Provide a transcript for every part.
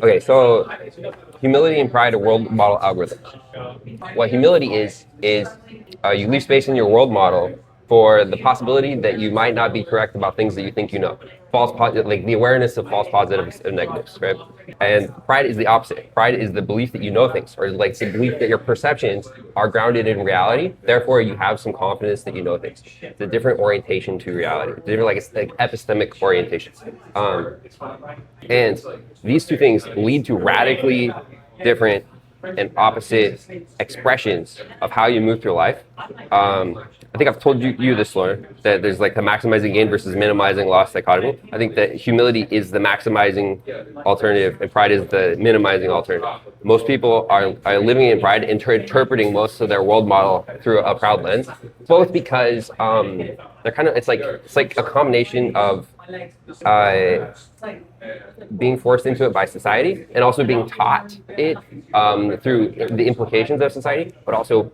Okay, so humility and pride are world model algorithms. What humility is you leave space in your world model for the possibility that you might not be correct about things that you think you know. Like the awareness of false positives and negatives, right? And pride is the opposite. Pride is the belief that you know things, or like the belief that your perceptions are grounded in reality. Therefore, you have some confidence that you know things. It's a different orientation to reality. It's like epistemic orientation. And these two things lead to radically different and opposite expressions of how you move through life. I think I've told you this, Loren, that there's like the maximizing gain versus minimizing loss dichotomy. I think that humility is the maximizing alternative and pride is the minimizing alternative. Most people are living in pride, interpreting most of their world model through a proud lens, both because they're kind of it's like a combination of being forced into it by society and also being taught it through the implications of society, but also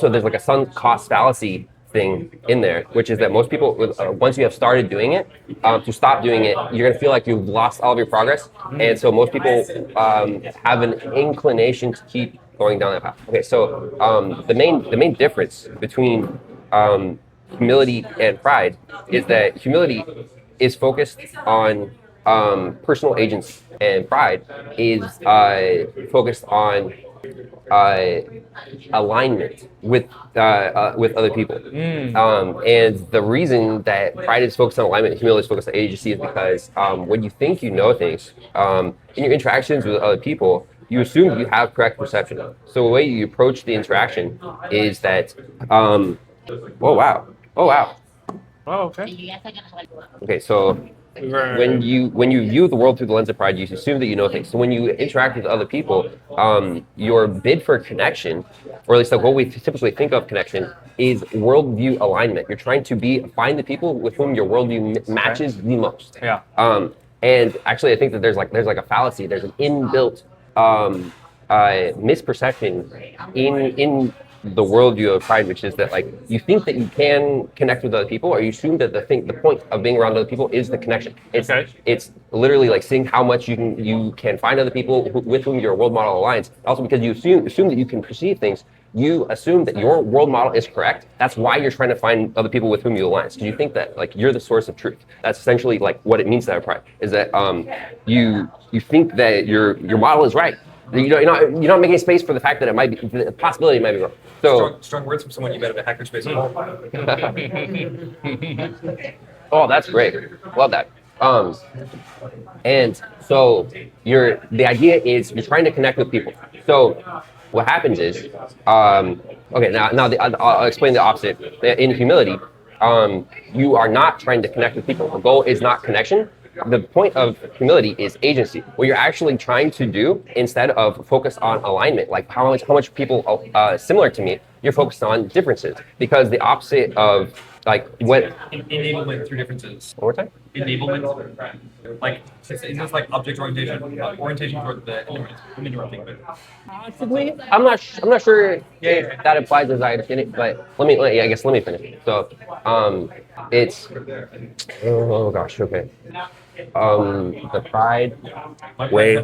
there's like a sunk cost fallacy thing in there, which is that most people, once you have started doing it, to stop doing it, you're gonna feel like you've lost all of your progress, and so most people have an inclination to keep going down that path. Okay, so the main difference between humility and pride is that humility is focused on personal agency, and pride is focused on alignment with other people. And the reason that pride is focused on alignment and humility is focused on agency is because when you think you know things, in your interactions with other people, you assume you have correct perception. So the way you approach the interaction is that, oh wow. Oh, okay. Okay, so when you view the world through the lens of pride, you assume that you know things. So when you interact with other people, your bid for connection, or at least like what we typically think of connection, is worldview alignment. You're trying to find the people with whom your worldview matches the most. Yeah. And actually, I think that there's like a fallacy. There's an inbuilt misperception in the worldview of pride, which is that like you think that you can connect with other people, or you assume that the point of being around other people is the connection. It's literally like seeing how much you can find other people with whom your world model aligns. Also, because you assume that you can perceive things, you assume that your world model is correct. That's why you're trying to find other people with whom you align. Because you think that like you're the source of truth. That's essentially like what it means to have pride. Is that you think that your model is right. You're not making space for the fact that it might be the possibility it might be wrong. So strong words from someone you met at a hackerspace. Oh, that's great. Love that. And so the idea is you're trying to connect with people. So what happens is, okay, now I'll explain the opposite. In humility, you are not trying to connect with people. The goal is not connection. The point of humility is agency. What you're actually trying to do, instead of focus on alignment, like how much people similar to me, you're focused on differences. Because the opposite of like what enablement through differences. One more time. Enablement, like is this like object orientation toward the I'm interrupting, but possibly. I'm not sure if that applies as I understand it, but let me finish. So it's oh gosh, okay. The pride way.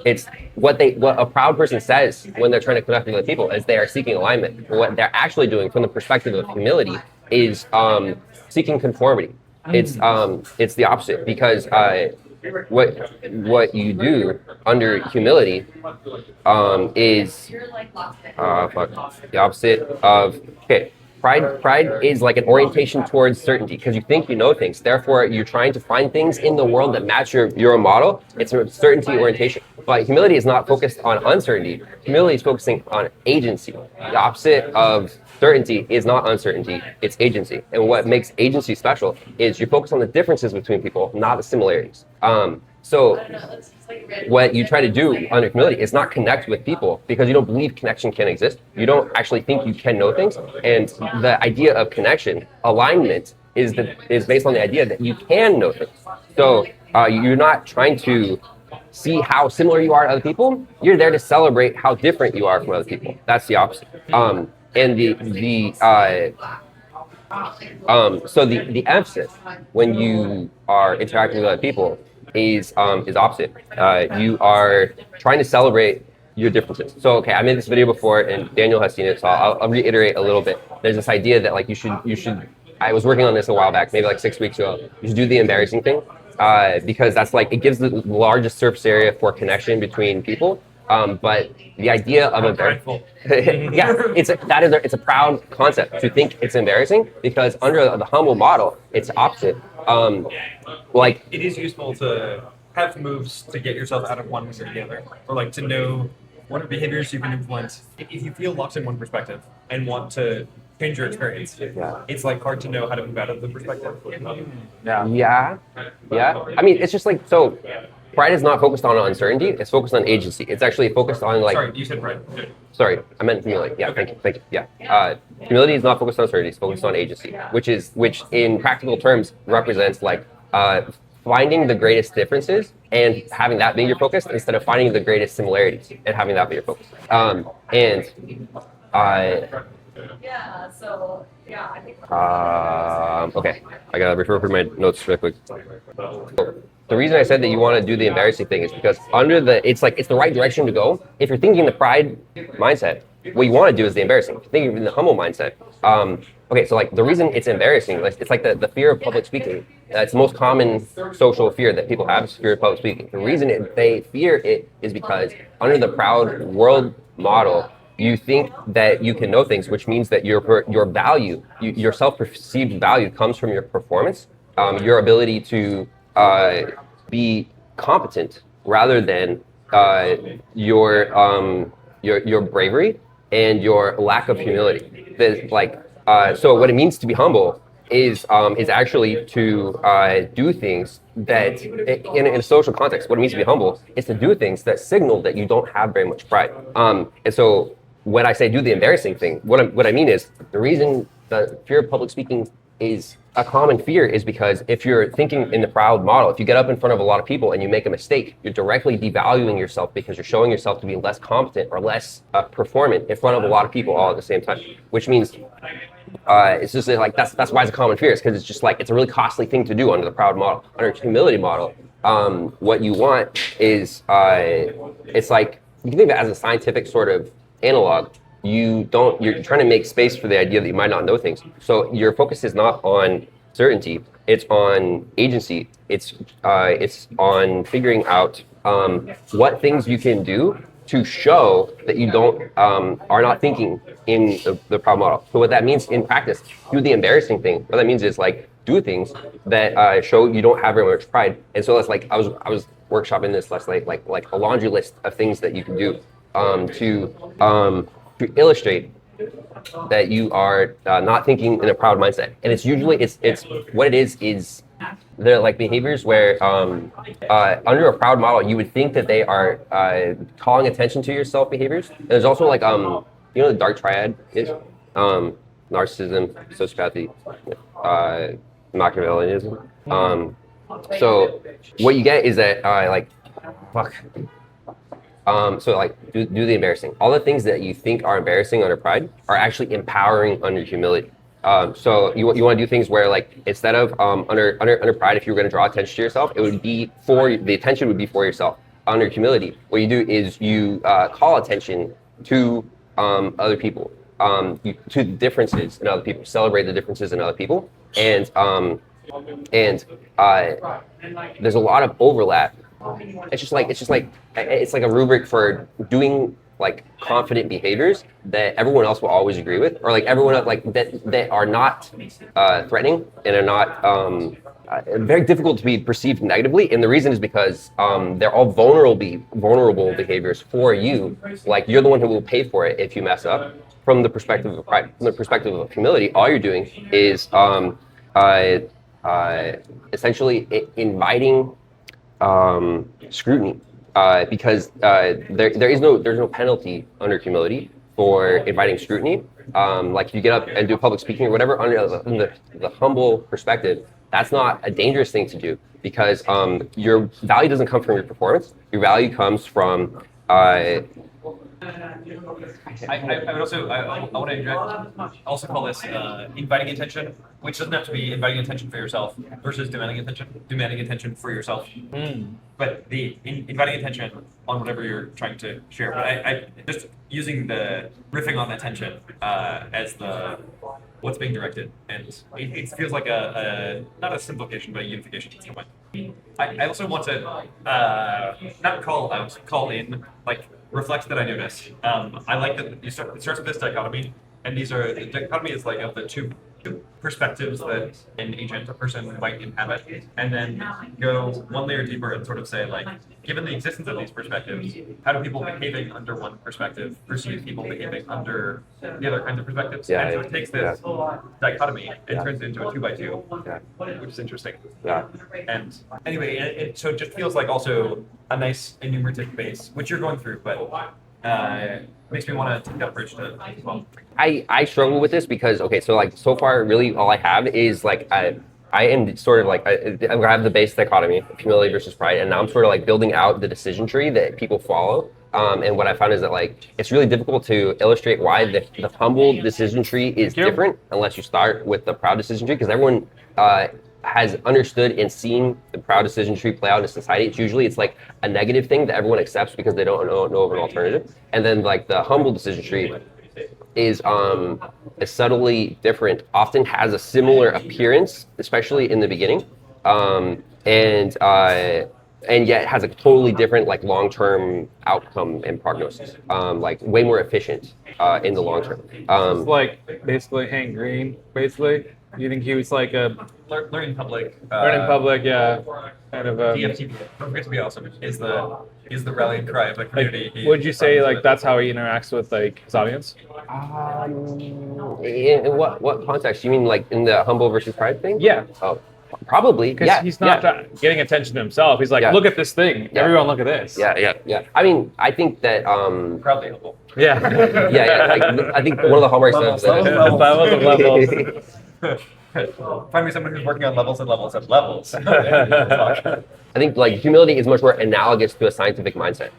It's what a proud person says when they're trying to connect with other people is they are seeking alignment. What they're actually doing from the perspective of humility is seeking conformity. It's the opposite, because what you do under humility is the opposite of okay. Pride is like an orientation towards certainty, because you think you know things. Therefore, you're trying to find things in the world that match your model. It's a certainty orientation. But humility is not focused on uncertainty. Humility is focusing on agency. The opposite of certainty is not uncertainty, it's agency. And what makes agency special is you focus on the differences between people, not the similarities. So what you try to do under humility is not connect with people because you don't believe connection can exist. You don't actually think you can know things. And the idea of connection, alignment, is based on the idea that you can know things. So you're not trying to see how similar you are to other people. You're there to celebrate how different you are from other people. That's the opposite. And So the emphasis when you are interacting with other people is opposite. You are trying to celebrate your differences. So okay, I made this video before, and Daniel has seen it, so I'll reiterate a little bit. There's this idea that like you should. I was working on this a while back, maybe like 6 weeks ago. You should do the embarrassing thing, because that's like it gives the largest surface area for connection between people. But the idea of embarrassing, yeah, it's a proud concept to think it's embarrassing because under the humble model, it's opposite. Like it is useful to have moves to get yourself out of one or the other, or like to know what behaviors you can influence. If you feel locked in one perspective and want to change your experience, it's like hard to know how to move out of the perspective. yeah. I mean, it's just like so. Pride is not focused on uncertainty; it's focused on agency. It's actually focused on like. Sorry, you said pride. Sorry, I meant humility. Yeah, thank you. Yeah, humility is not focused on uncertainty; it's focused on agency, which in practical terms represents like finding the greatest differences and having that be your focus instead of finding the greatest similarities and having that be your focus. Okay, I gotta refer to my notes real quick. The reason I said that you want to do the embarrassing thing is because it's the right direction to go. If you're thinking the pride mindset, what you want to do is the embarrassing. If you're thinking in the humble mindset. Okay, so like the reason it's embarrassing, it's like the fear of public speaking. It's the most common social fear that people have is fear of public speaking. The reason they fear it is because under the proud world model, you think that you can know things, which means that your value, your self-perceived value comes from your performance, your ability to be competent rather than your bravery and your lack of humility. So what it means to be humble is actually to do things that in a social context. What it means to be humble is to do things that signal that you don't have very much pride. And so when I say do the embarrassing thing, what I mean is the reason the fear of public speaking is a common fear is because if you're thinking in the proud model, if you get up in front of a lot of people and you make a mistake, you're directly devaluing yourself because you're showing yourself to be less competent or less performant in front of a lot of people all at the same time, which means it's just like that's why it's a common fear, is because it's just like it's a really costly thing to do under the proud model. Under humility model, what you want is it's like you can think of it as a scientific sort of analog. You're trying to make space for the idea that you might not know things. So your focus is not on certainty, it's on agency. It's on figuring out what things you can do to show that you are not thinking in the proud model. So what that means in practice, do the embarrassing thing. What that means is like do things that show you don't have very much pride. And so that's like I was workshopping this last night, like a laundry list of things that you can do to illustrate that you are not thinking in a proud mindset. And it's usually it's what it is they're like behaviors where under a proud model you would think that they are calling attention to your self behaviors. And there's also like the dark triad is narcissism, sociopathy, Machiavellianism. So what you get is that so like do the embarrassing. All the things that you think are embarrassing under pride are actually empowering under humility. So you want to do things where like instead of under pride, if you were going to draw attention to yourself, it would be the attention would be for yourself. Under humility, what you do is you call attention to other people, to the differences in other people, celebrate the differences in other people, and there's a lot of overlap. It's like a rubric for doing like confident behaviors that everyone else will always agree with, or like everyone else, like that are not threatening and are not very difficult to be perceived negatively. And the reason is because they're all vulnerable behaviors for you. Like you're the one who will pay for it if you mess up. From the perspective of pride, from the perspective of humility, all you're doing is essentially inviting scrutiny, because there's no penalty under humility for inviting scrutiny. Like if you get up and do public speaking or whatever under the humble perspective, that's not a dangerous thing to do, because your value doesn't come from your performance. Your value comes from I would also I want to also call this inviting attention which doesn't have to be inviting attention for yourself versus demanding attention for yourself. But inviting attention on whatever you're trying to share. But I just using the riffing on attention as the what's being directed, and it feels like a not a simplification but a unification in some way. I also want to not call out, call in, like reflect that I notice. I like that it starts with this dichotomy, and the dichotomy is like of the two perspectives that an agent, a person might inhabit, and then go one layer deeper and sort of say, like, given the existence of these perspectives, how do people behaving under one perspective perceive people behaving under the other kinds of perspectives? Yeah, and so it takes this dichotomy and turns it into a 2x2, which is interesting. Yeah. And anyway, so it just feels like also a nice enumerative base, which you're going through, but makes me want to take that approach to well. I struggle with this because so like so far really all I have is like I am sort of like I have the base dichotomy of humility versus pride, and now I'm sort of like building out the decision tree that people follow. And what I found is that like it's really difficult to illustrate why the humble decision tree is different unless you start with the proud decision tree, because everyone has understood and seen the proud decision tree play out in society. It's like a negative thing that everyone accepts because they don't know of an alternative. And then like the humble decision tree is subtly different, often has a similar appearance, especially in the beginning, and yet has a totally different like long-term outcome and prognosis, like way more efficient in the long term. It's like basically Hank Green, basically. You think he was like a Learning public, yeah, kind of a. DFTP. Don't forget to be awesome. Is the rallying cry of the community. Like, would you say like that's how he interacts with like his audience? In what context? You mean like in the humble versus pride thing? Yeah. Oh, probably. Because he's not getting attention to himself. He's like, look at this thing. Yeah. Everyone, look at this. Yeah. I mean, I think that Proudly humble. Yeah. Like, I think one of the hallmarks of Levels. Find me someone who's working on levels and levels and levels. I think like humility is much more analogous to a scientific mindset,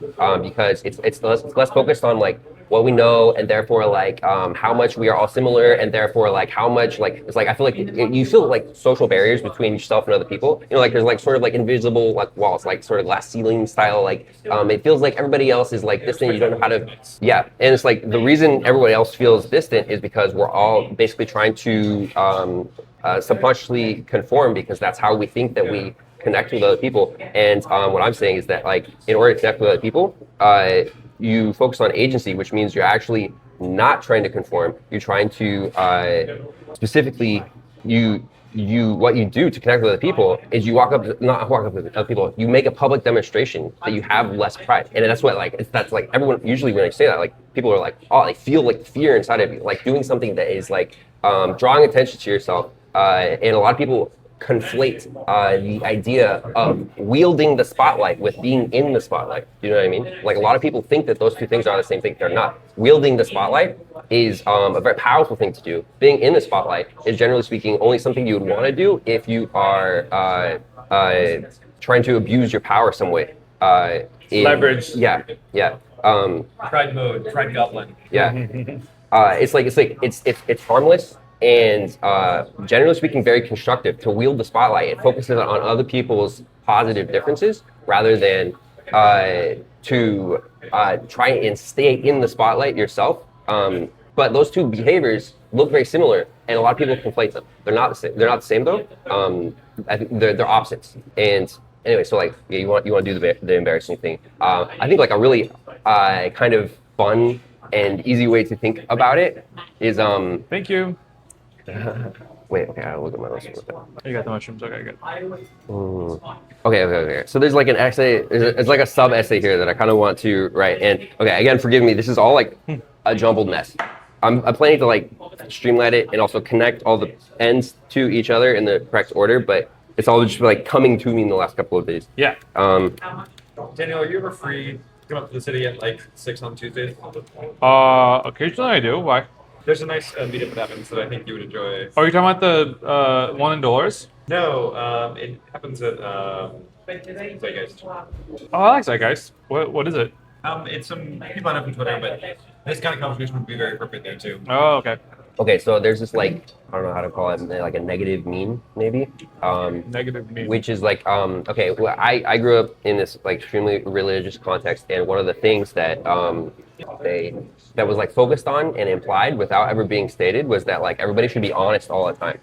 because it's less focused on like what we know, and therefore like how much we are all similar, and therefore like how much like it's like I feel like you feel like social barriers between yourself and other people. You know, like there's like sort of like invisible like walls, like sort of glass ceiling style. Like it feels like everybody else is like distant. You don't know how to and it's like the reason everybody else feels distant is because we're all basically trying to subconsciously conform, because that's how we think that we connect with other people. And what I'm saying is that like in order to connect with other people, you focus on agency, which means you're actually not trying to conform. You're trying to specifically what you do to connect with other people is you not walk up with other people. You make a public demonstration that you have less pride, and that's what that's like everyone usually when I say that, like people are like, oh, they feel like fear inside of you, like doing something that is like drawing attention to yourself. And a lot of people conflate the idea of wielding the spotlight with being in the spotlight. You know what I mean? Like a lot of people think that those two things are the same thing. They're not. Wielding the spotlight is a very powerful thing to do. Being in the spotlight is, generally speaking, only something you would want to do if you are trying to abuse your power some way. Leverage. Yeah. Pride mode, pride goblin. Yeah. It's harmless. And generally speaking, very constructive to wield the spotlight. It focuses on other people's positive differences rather than to try and stay in the spotlight yourself. But those two behaviors look very similar, and a lot of people conflate them. They're not the same. They're not the same though. I think they're opposites. And anyway, so like you want to do the embarrassing thing. I think like a really kind of fun and easy way to think about it is Thank you. Wait, okay, I'll look at my list. You got the mushrooms. Okay, good. Okay. So there's like an essay, it's like a sub essay here that I kind of want to write. And okay, again, forgive me, this is all like a jumbled mess. I'm planning to like streamline it and also connect all the ends to each other in the correct order, but it's all just like coming to me in the last couple of days. Yeah. Daniel, are you ever free to come up to the city at like 6 on Tuesdays? Occasionally I do. Why? There's a nice meetup that happens that I think you would enjoy. Are you talking about the one in Dolores? No, it happens at Zeitgeist. Oh, I like Zeitgeist. What is it? It's some people on up on Twitter, but this kind of conversation would be very appropriate there too. Oh, okay. Okay, so there's this like I don't know how to call it, like a negative meme maybe, Negative meme. which is like okay, well, I grew up in this like extremely religious context, and one of the things that they that was like focused on and implied without ever being stated was that like everybody should be honest all the time.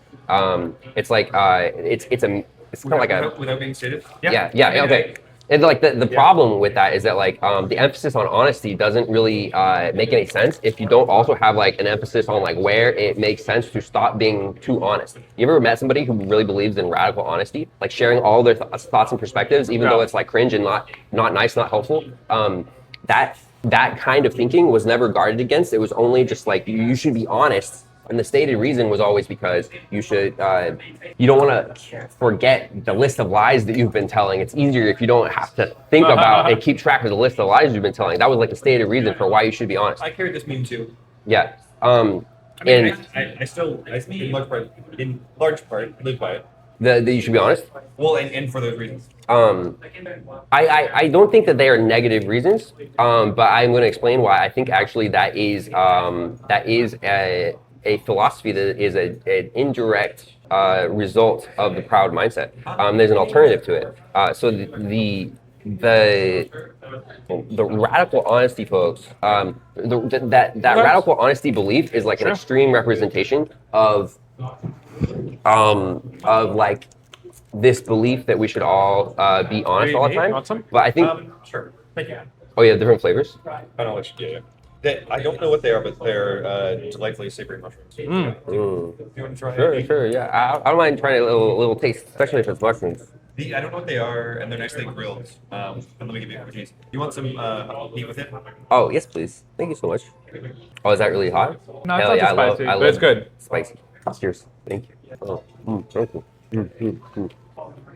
It's like it's kind of like a without being stated. yeah, okay. And like the problem with that is that like the emphasis on honesty doesn't really make any sense if you don't also have like an emphasis on like where it makes sense to stop being too honest. You ever met somebody who really believes in radical honesty, like sharing all their thoughts and perspectives, even though it's like cringe and not nice, not helpful? That kind of thinking was never guarded against. It was only just like you should be honest. And the stated reason was always because you should, you don't want to forget the list of lies that you've been telling. It's easier if you don't have to think about and keep track of the list of lies you've been telling. That was like the stated reason for why you should be honest. I carried this meme too. Yeah. I mean, And I still, in large part, live by it. that you should be honest. Well, and for those reasons. I don't think that they are negative reasons, but I'm going to explain why. I think actually that is a philosophy that is an indirect result of the proud mindset. There's an alternative to it. So the radical honesty folks, that radical honesty belief is like an extreme representation of like this belief that we should all be honest all the time. But I think Sure. Thank you. oh yeah, different flavors. I don't know what you I don't know what they are, but they're delightfully savory mushrooms. Do you want to try? Sure, yeah. I don't mind trying a little taste, especially if it's mushrooms. I don't know what they are, and they're nicely grilled. And let me give you a cheese. You want some meat with it? Oh yes, please. Thank you so much. Oh, is that really hot? No, it's Hell not yeah, too spicy, I but it's good. Spicy. Cheers. Thank you. Oh, thank you.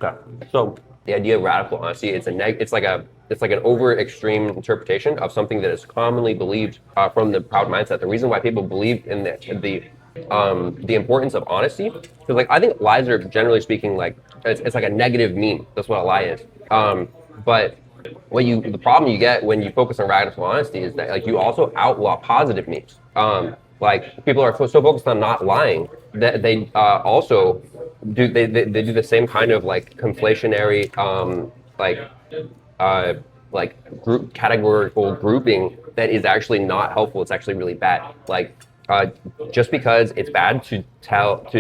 Okay. So the idea of radical honesty, it's like an over extreme interpretation of something that is commonly believed from the proud mindset. The reason why people believe in the importance of honesty, because like I think lies are generally speaking like it's like a negative meme. That's what a lie is. But the problem you get when you focus on radical honesty is that like you also outlaw positive memes. Like people are so focused on not lying that they also do they do the same kind of like conflationary like group categorical grouping that is actually not helpful. It's actually really bad. Like just because it's bad to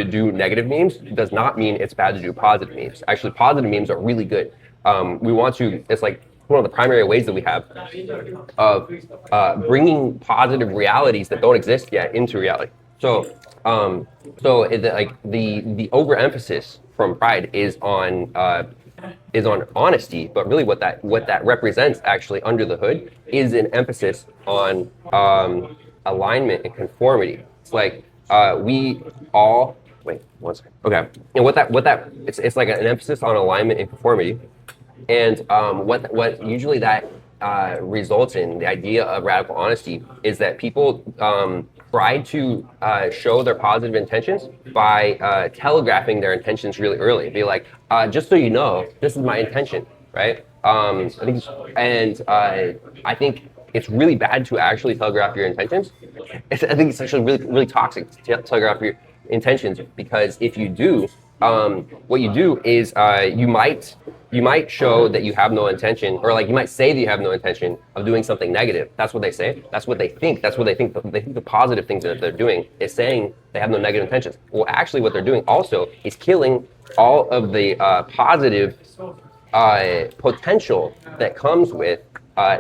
do negative memes does not mean it's bad to do positive memes. Actually, positive memes are really good. It's like one of the primary ways that we have of bringing positive realities that don't exist yet into reality. So the overemphasis from Pride is on honesty, but really what that represents actually under the hood is an emphasis on alignment and conformity. It's like we all wait one second. Okay, and what that it's like an emphasis on alignment and conformity, and what usually that results in the idea of radical honesty is that people try to show their positive intentions by telegraphing their intentions really early. Be like, just so you know, this is my intention, right? I think it's really bad to actually telegraph your intentions. I think it's actually really, really toxic to telegraph your intentions, because if you do, what you do is you might show that you have no intention, or like you might say that you have no intention of doing something negative. That's what they say. That's what they think. That's what they think. They think the positive things that they're doing is saying they have no negative intentions. Well, actually, what they're doing also is killing all of the positive potential that comes with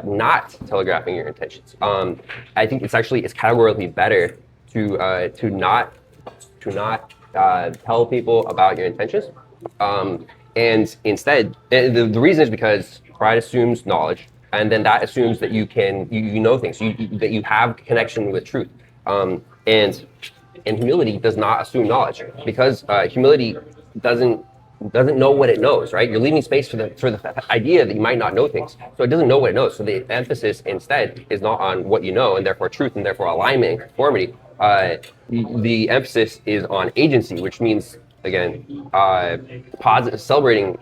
not telegraphing your intentions. I think it's categorically better to not tell people about your intentions, and instead, the reason is because pride assumes knowledge, and then that assumes that you know things, that you have connection with truth, and humility does not assume knowledge, because humility doesn't know what it knows, right? You're leaving space for the idea that you might not know things. So it doesn't know what it knows. So the emphasis instead is not on what you know, and therefore truth, and therefore alignment and conformity. The emphasis is on agency, which means, again, celebrating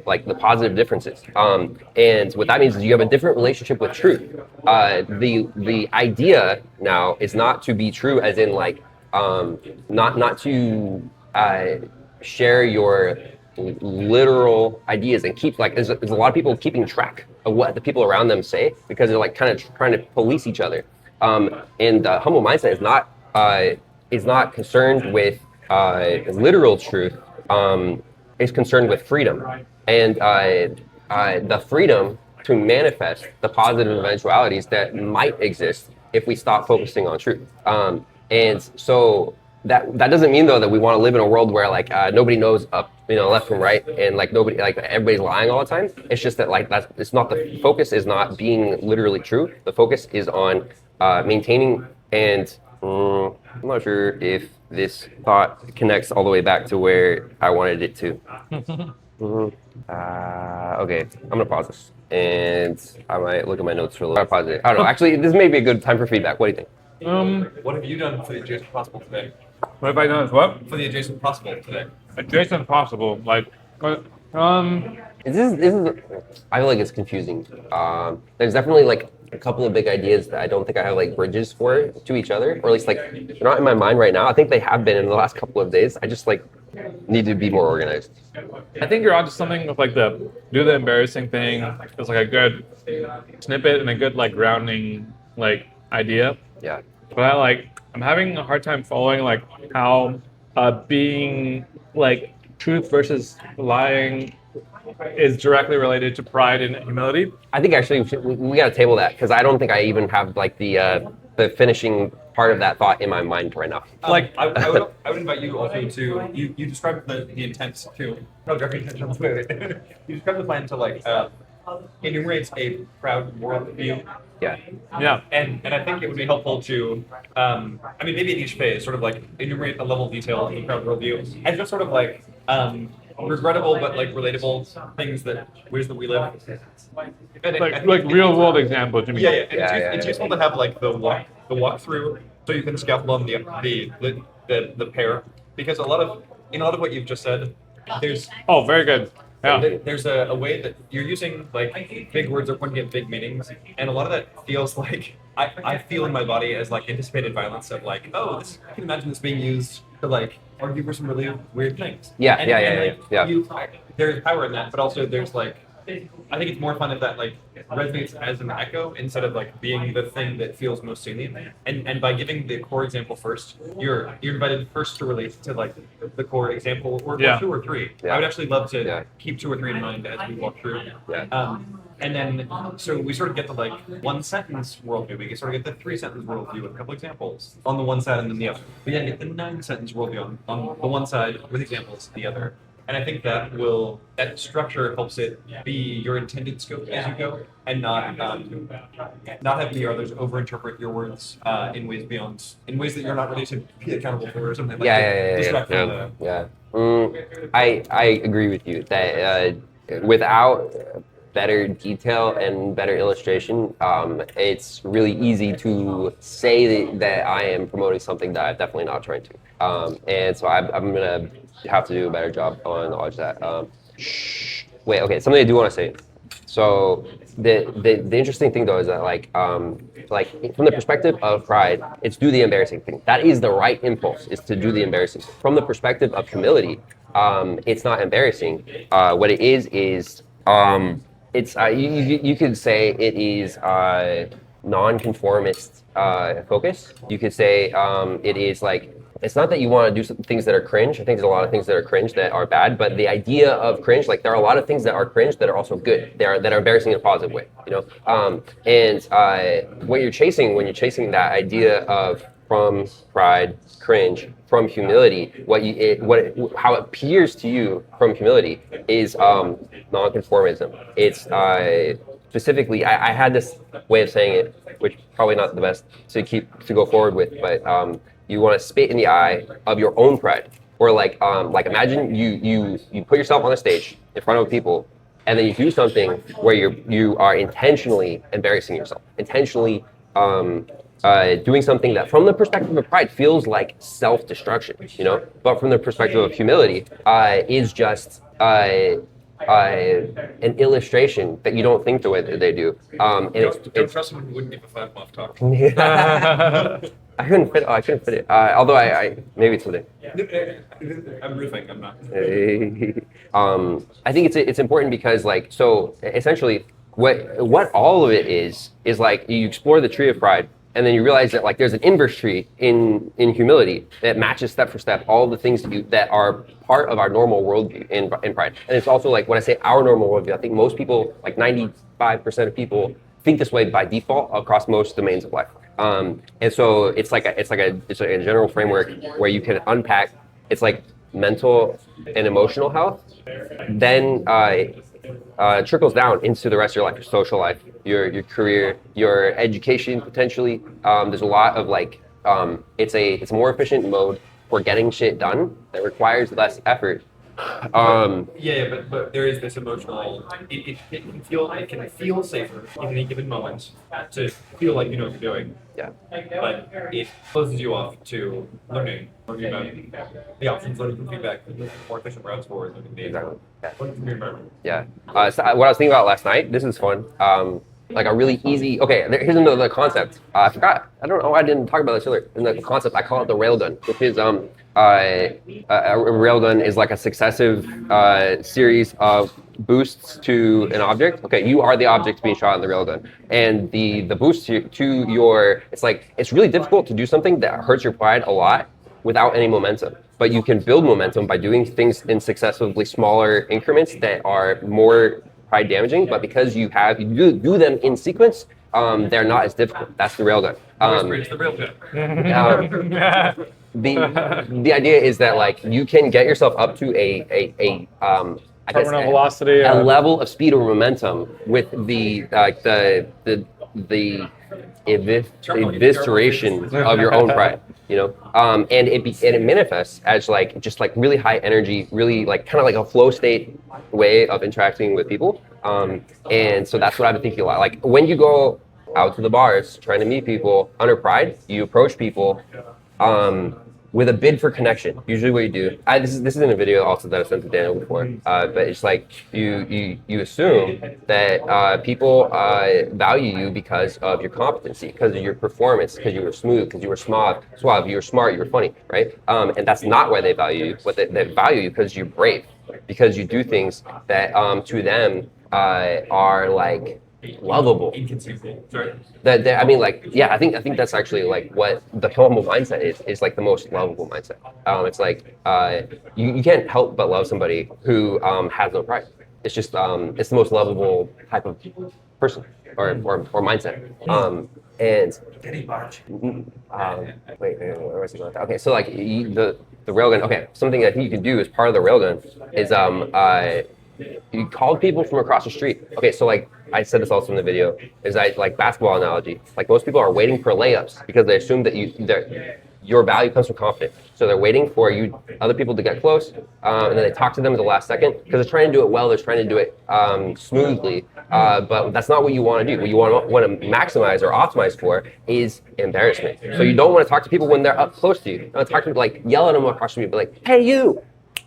like the positive differences. And what that means is you have a different relationship with truth. The idea now is not to be true as in like not to share your literal ideas and keep like there's a lot of people keeping track of what the people around them say because they're like kind of trying to police each other. And the humble mindset is not concerned with literal truth. Is concerned with freedom and the freedom to manifest the positive eventualities that might exist if we stop focusing on truth. And so that doesn't mean though that we want to live in a world where like nobody knows up, left from right, and like nobody, like everybody's lying all the time. It's just that like it's not the focus is not being literally true. The focus is on maintaining and I'm not sure if this thought connects all the way back to where I wanted it to. Okay, I'm gonna pause this, and I might look at my notes for a little. I'll pause it. I don't know. Actually, this may be a good time for feedback. What do you think? What have you done for the adjacent possible today? What have I done as what? For the adjacent possible today. Adjacent possible, like, This is. I feel like it's confusing. There's definitely like a couple of big ideas that I don't think I have like bridges for to each other, or at least like they're not in my mind right now. I think they have been in the last couple of days. I just like need to be more organized. I think you're onto something with like the do the embarrassing thing. It's like a good snippet and a good like grounding like idea. Yeah. But I'm having a hard time following like how being like truth versus lying is directly related to pride and humility. I think actually we got to table that because I don't think I even have like the finishing part of that thought in my mind right now. I would invite you also to you described the intent to you described the plan to like enumerates a proud worldview. Yeah. And I think it would be helpful to, maybe at each phase, sort of like enumerate a level of detail of the proud worldview, and just sort of like regrettable but like relatable things ways that we live. And like real world examples. You mean? Yeah. It's useful to have like the walkthrough, so you can scaffold on the pair, because in a lot of what you've just said, there's very good. Yeah. There's a way that you're using like big words that can get big meanings, and a lot of that feels like I feel in my body as like anticipated violence of like, I can imagine this being used to like argue for some really weird things. Yeah. There's power in that, but also there's like I think it's more fun if that like resonates as an echo instead of like being the thing that feels most salient. And by giving the core example first, you're invited first to relate to like the core example or two or three. I would actually love to keep 2 or 3 in mind as we walk through. And then so we sort of get the like 1 sentence worldview. We can sort of get the 3 sentence worldview with a couple examples on the one side and then the other. We then get the 9 sentence worldview on the one side with examples the other. And I think that structure helps it be your intended scope as you go, and not having the others overinterpret your words in ways that you're not ready to be accountable for or something like that. I agree with you that without better detail and better illustration, it's really easy to say that I am promoting something that I'm definitely not trying to. And so I'm gonna have to do a better job on all of that. Something I do want to say. So the interesting thing though is that like from the perspective of pride, it's do the embarrassing thing. That is the right impulse, is to do the embarrassing. From the perspective of humility, it's not embarrassing. What it is it's you could say it is non-conformist focus. You could say it is like, it's not that you want to do some things that are cringe. I think there's a lot of things that are cringe that are bad, but the idea of cringe, like there are a lot of things that are cringe that are also good. That are embarrassing in a positive way, what you're chasing when you're chasing that idea of from pride, cringe, from humility, how it appears to you from humility is non-conformism. It's specifically, I had this way of saying it, which probably not the best to go forward with, but you want to spit in the eye of your own pride, or like imagine you put yourself on a stage in front of people, and then you do something where you are intentionally embarrassing yourself, intentionally doing something that from the perspective of pride feels like self-destruction, but from the perspective of humility is just an illustration that you don't think the way that they do. And Don't trust someone who wouldn't give a fuck off talk. I couldn't fit. I couldn't fit it. Although I maybe today. I'm roofing. I'm not. I think it's important because like so essentially what all of it is like you explore the tree of pride and then you realize that like there's an inverse tree in humility that matches step for step all the things that are part of our normal worldview in pride. And it's also like when I say our normal worldview, I think most people, like 95% of people, think this way by default across most domains of life. And so it's like a general framework where you can unpack. It's like mental and emotional health, then trickles down into the rest of your life, your social life, your career, your education potentially. There's a lot of like it's a more efficient mode for getting shit done that requires less effort. But there is this emotional. It can feel safer in any given moment to feel like you know what you're doing. Yeah. But it closes you off to learning about the options, learning from feedback, more efficient routes forward. Exactly. Yeah. Learning from your environment. Yeah. So what I was thinking about last night. This is fun. Like a really easy. Okay, here's another concept. I forgot. I don't know why I didn't talk about this earlier. In the concept, I call it the railgun, which is a railgun is like a successive series of boosts to an object. Okay, you are the object being shot in the railgun, and the boost to your. It's really difficult to do something that hurts your pride a lot without any momentum. But you can build momentum by doing things in successively smaller increments that are more pride damaging, but because you do them in sequence, they're not as difficult. That's the railgun. It's the railgun. The idea is that like you can get yourself up to a velocity, a level of speed or momentum with the evisceration of your own pride. You know, and it manifests as like just like really high energy, really like kind of like a flow state way of interacting with people. And so that's what I've been thinking a lot. Like when you go out to the bars trying to meet people under pride, you approach people with a bid for connection. Usually what you do, this is in a video also that I sent to Daniel before, but it's like you assume that people value you because of your competency, because of your performance, because you were smooth, because you were suave, you were smart, you were funny, right? And that's not why they value you, but they value you because you're brave, because you do things that to them are like lovable. Inconceivable. Sorry. I mean, like, yeah, I think that's actually like what the humble mindset is like the most lovable mindset. It's like you can't help but love somebody who has no pride. It's just it's the most lovable type of person or mindset. And wait, where was I going with that? Okay, so like the railgun. Okay, something I think you can do as part of the railgun is you call people from across the street. Okay, so like I said this also in the video, is like basketball analogy. Like most people are waiting for layups because they assume that your value comes from confidence. So they're waiting for other people to get close, and then they talk to them at the last second because they're trying to do it well. They're trying to do it smoothly, but that's not what you want to do. What you want to maximize or optimize for is embarrassment. So you don't want to talk to people when they're up close to you. You don't talk to people like yell at them across the street, but like, hey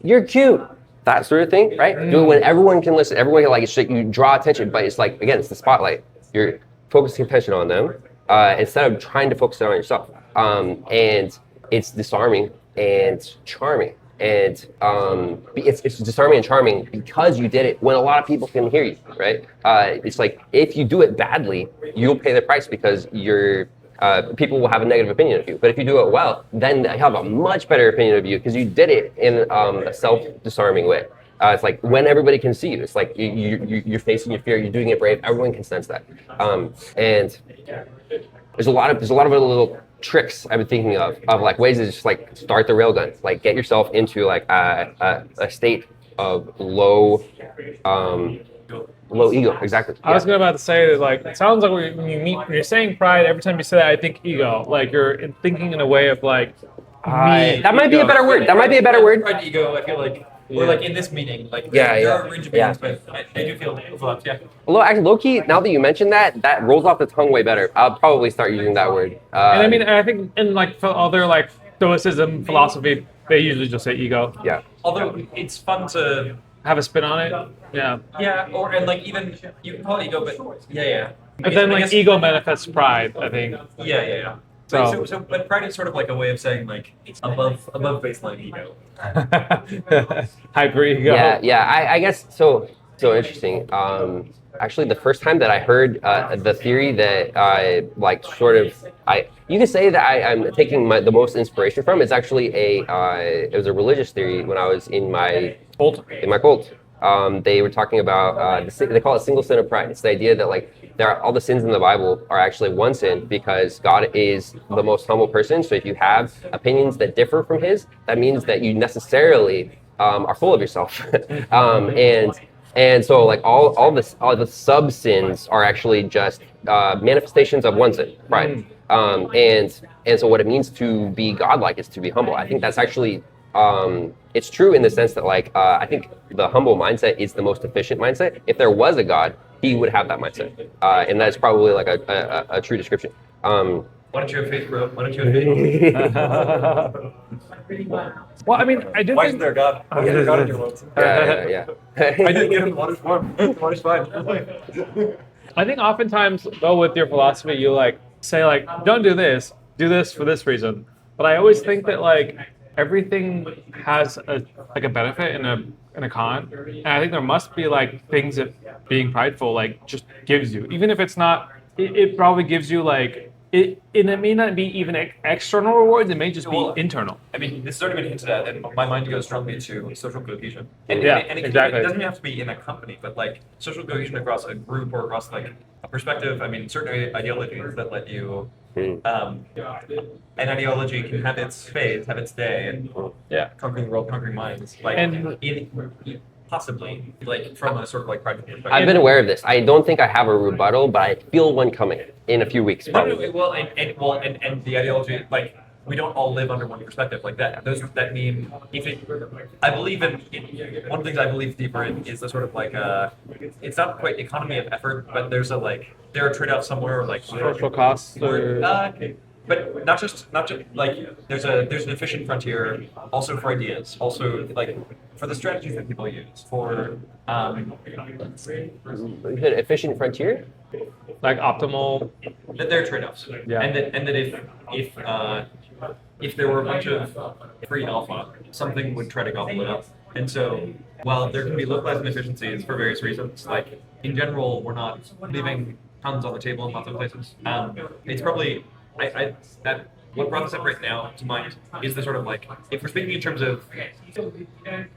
you're cute. That sort of thing, right? Do it when everyone can listen. Everyone can like you draw attention, but it's like again, it's the spotlight. You're focusing attention on them instead of trying to focus it on yourself. And it's disarming and charming, and it's disarming and charming because you did it when a lot of people can hear you, right? It's like if you do it badly, you'll pay the price because people will have a negative opinion of you. But if you do it well, then they have a much better opinion of you because you did it in a self-disarming way. It's like when everybody can see you. It's like you're facing your fear. You're doing it brave. Everyone can sense that. And there's a lot of other little tricks I've been thinking of like ways to just like start the railgun. Like get yourself into like a state of low ego. Exactly. I was about to say that like it sounds like when you're saying pride, every time you say that I think ego. Like you're thinking in a way of like that might be a better word. That might be a better word. Pride, ego. I feel like we're like in this meeting. Like there are a range of meetings, but I do feel overlapped. Yeah. Although actually, low key, now that you mention that rolls off the tongue way better. I'll probably start using that word. And I mean, I think in like for other like Stoicism philosophy, they usually just say ego. Yeah. Although it's fun to have a spin on it. Yeah. Yeah, or and like even you can call it ego, but yeah. But then like ego manifests pride, I think. Yeah. So- But pride is sort of like a way of saying like it's above baseline ego. Hyper ego. Yeah. I guess so. So interesting. Actually, the first time that I heard the theory that like sort of you can say that I'm taking the most inspiration from is actually it was a religious theory when I was in my Cult. cult. They were talking about they call it single sin of pride. It's the idea that like all the sins in the Bible are actually one sin because God is the most humble person. So if you have opinions that differ from His, that means that you necessarily are full of yourself. And so like all the sub sins are actually just manifestations of one sin, pride. And so what it means to be godlike is to be humble. I think that's actually it's true in the sense that like I think the humble mindset is the most efficient mindset. If there was a God, He would have that mindset, and that's probably like a true description. Why don't you have faith, bro? Why don't you have faith? Well, I mean, I do Why think isn't there a God? Why isn't there a God in your world? Yeah. I didn't get him. The water's warm. The water's fine. I think oftentimes though with your philosophy you like say like don't do this for this reason. But I always think that like everything has a benefit and a con. And I think there must be like things that being prideful like just gives you. Even if it's not it probably gives you like it may not be even external rewards, it may just be internal. I mean, this has already been hinted at, and my mind goes strongly to social cohesion. And it exactly. It doesn't have to be in a company, but like social cohesion across a group or across like a perspective. I mean, certain ideologies that let you. An ideology can have its phase, have its day, and conquering the world, conquering minds. Like, possibly, like from a sort of like private perspective. I've been aware of this. I don't think I have a rebuttal, but I feel one coming in a few weeks, probably. And the ideology, like we don't all live under one perspective like that. That mean I believe in one of the things I believe deeper in is the sort of like it's not quite economy of effort, but there are trade-offs somewhere like Social costs but not just like there's an efficient frontier also for ideas, also like for the strategies that people use for You said efficient frontier? like optimal. that there are trade-offs. Yeah. And that if there were a bunch of free alpha, something would try to gobble it up. And so while there can be localized inefficiencies for various reasons, like in general we're not leaving tons on the table in lots of places. It's probably that what brought this up right now to mind is the sort of like if we're speaking in terms of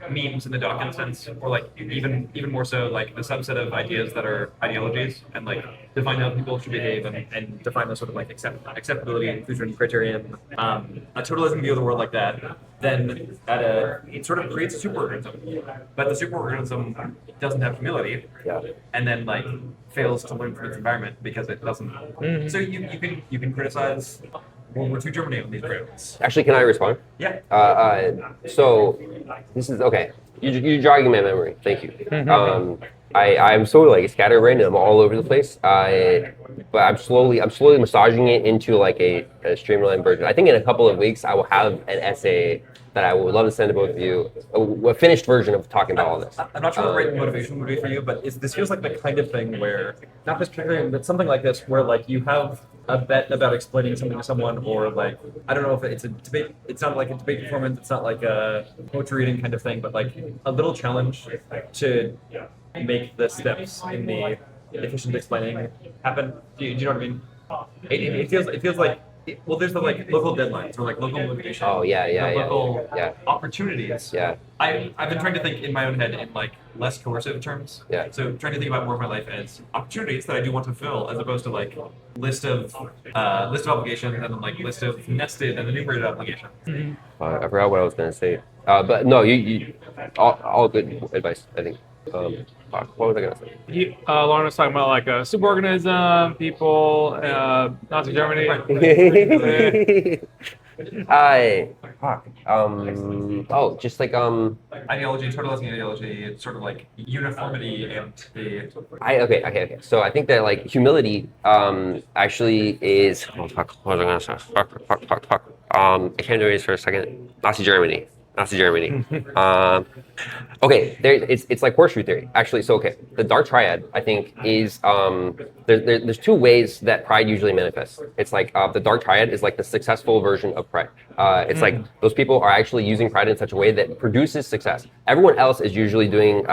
memes in the Dawkins sense, or like even more so like the subset of ideas that are ideologies and like define how people should behave and define those sort of like acceptability and inclusion criterion, a totalism view of the world like that, then it sort of creates a superorganism, but the superorganism doesn't have humility, and then like fails to learn from its environment because it doesn't. So you can criticize World War II Germany on these grounds. Actually, can I respond? Yeah. So this is okay. You're jogging my memory. Thank you. I'm so like scatterbrained and I'm all over the place. But I'm slowly massaging it into like a streamlined version. I think in a couple of weeks I will have an essay that I would love to send to both of you, a finished version of talking about all this. I'm not sure what the right motivation would be for you, but this feels like the kind of thing where, not this particularly, but something like this, where like you have a bet about explaining something to someone, or like, I don't know if it's a debate, it's not like a debate performance, it's not like a poetry reading kind of thing, but like a little challenge to make the steps in the efficient explaining happen. Do you know what I mean? It feels like, well, there's the like local deadlines or like local motivation. Oh yeah. Local opportunities. Yeah. I've been trying to think in my own head in like less coercive terms. Yeah. So trying to think about more of my life as opportunities that I do want to fill, as opposed to like list of obligations and then like list of nested and enumerated obligations. I forgot what I was gonna say. But no, you all good advice, I think. What was I gonna say? Loren was talking about like a superorganism, people, Nazi Germany. Just like Ideology, totalizing ideology, it's sort of like uniformity and the. Okay. So I think that like humility actually is. What was I gonna say? Fuck. I can't do this for a second. Nazi Germany. Nazi Germany. Okay, it's like horseshoe theory, actually. So, okay, the dark triad, I think, is there's two ways that pride usually manifests. It's like the dark triad is like the successful version of pride. It's like those people are actually using pride in such a way that produces success. Everyone else is usually doing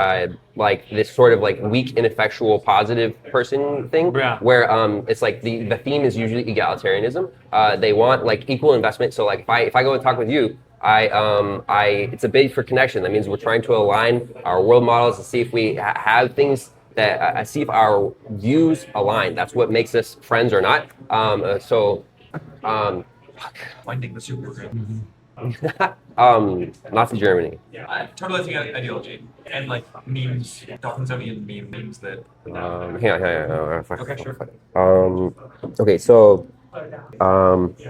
like this sort of like weak, ineffectual, positive person thing, where it's like the theme is usually egalitarianism. They want like equal investment. So like if I go and talk with you, it's a bid for connection. That means we're trying to align our world models to see if we have things that see if our views align. That's what makes us friends or not. Finding the super. Nazi Germany. Yeah, totalizing ideology and like memes, Dolphinsonian memes that. Hang on. Okay, sure. Okay, so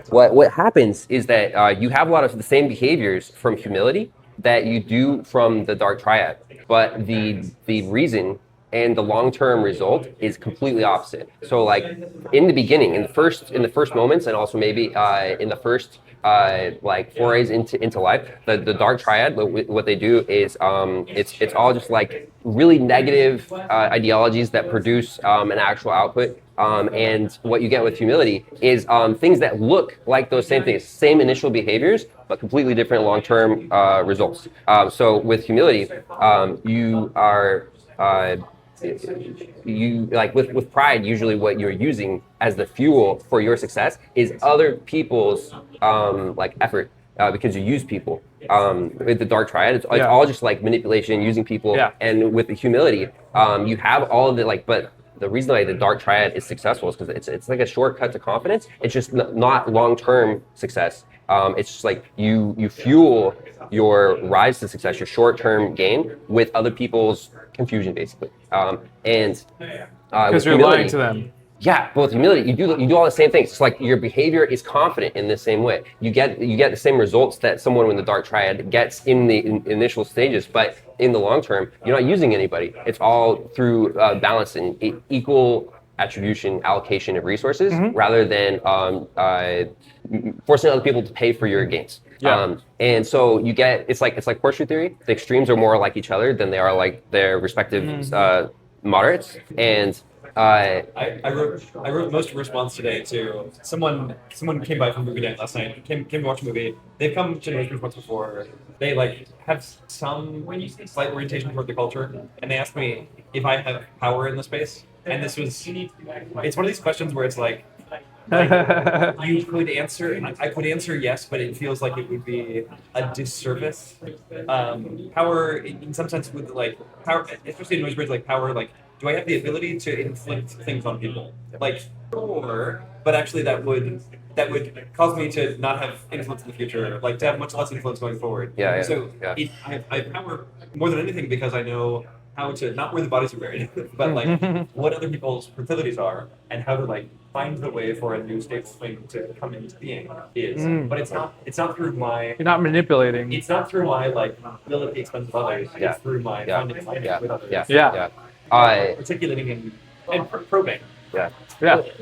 what happens is that you have a lot of the same behaviors from humility that you do from the dark triad, but the reason and the long-term result is completely opposite. So like in the beginning, in the first moments, and also maybe in the first like forays into life, the dark triad, what they do is it's all just like really negative ideologies that produce an actual output. And what you get with humility is things that look like those same things, same initial behaviors, but completely different long-term results. So with humility, you are you like with pride, usually what you're using as the fuel for your success is other people's like effort, because you use people. With the dark triad, it's all just like manipulation, using people. And with the humility, you have all of it, like, but the reason why the dark triad is successful is because it's like a shortcut to confidence. It's just not long-term success. It's just like you fuel your rise to success, your short-term gain, with other people's confusion, basically. Because you're lying to them. Yeah, but with humility, you do all the same things. It's like your behavior is confident in the same way. You get the same results that someone in the dark triad gets in the initial stages, but in the long term, you're not using anybody. It's all through balance and equal attribution, allocation of resources, rather than forcing other people to pay for your gains. And so you get it's like horseshoe theory. The extremes are more like each other than they are like their respective moderates. And I wrote most of a response today to someone came by from movie night last night, came to watch a movie. They've come to North once before. They like have some slight orientation toward the culture, and they asked me if I have power in the space. And it's one of these questions where it's like you could answer, I could answer yes, but it feels like it would be a disservice. Power, in some sense, with like power, especially in Noisebridge, like power, like, do I have the ability to inflict things on people? Like, sure, but actually that would cause me to not have influence in the future, like to have much less influence going forward. So I have power more than anything because I know how to, not where the bodies are buried, but like what other people's proclivities are and how to like find the way for a new stable thing to come into being is. But it's not through my. You're not manipulating. It's not through my like will at the expense of others. It's through my finding alignment with others. Articulating and probing.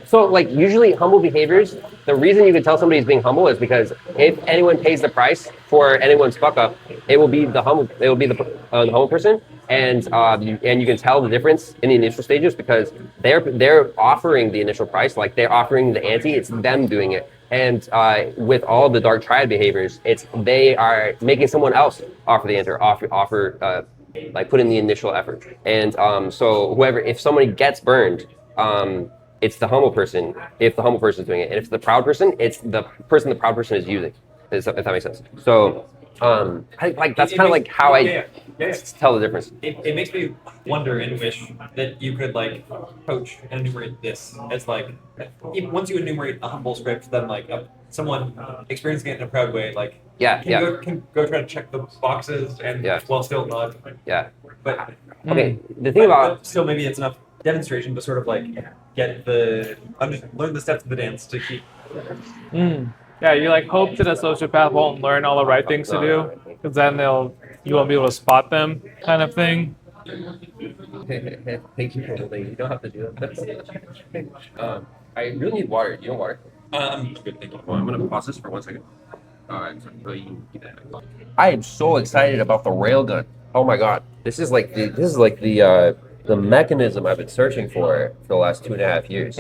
So like usually humble behaviors, the reason you can tell somebody's being humble is because if anyone pays the price for anyone's fuck up, it will be the humble person. And you can tell the difference in the initial stages because they're offering the initial price, like they're offering the ante, it's them doing it. And with all the dark triad behaviors, they are making someone else offer the ante, offer like put in the initial effort. And so if somebody gets burned, it's the humble person if the humble person is doing it. And if it's the proud person, it's the person the proud person is using, if that makes sense. So that's kind of like how I tell the difference. It makes me wonder and wish that you could like coach and enumerate this as like, once you enumerate a humble script, then like someone experiencing it in a proud way, like can go try to check the boxes and while still not. But okay, the thing about still maybe it's enough demonstration to sort of like get learn the steps of the dance to keep. Yeah, you like hope that a sociopath won't learn all the right things to do, because then you won't be able to spot them, kind of thing. Thank you for holding. You don't have to do that. I really need water. Do you want water? Good thing. Well, I'm gonna pause this for 1 second. I am so excited about the railgun. Oh my god, the mechanism I've been searching for the last 2.5 years.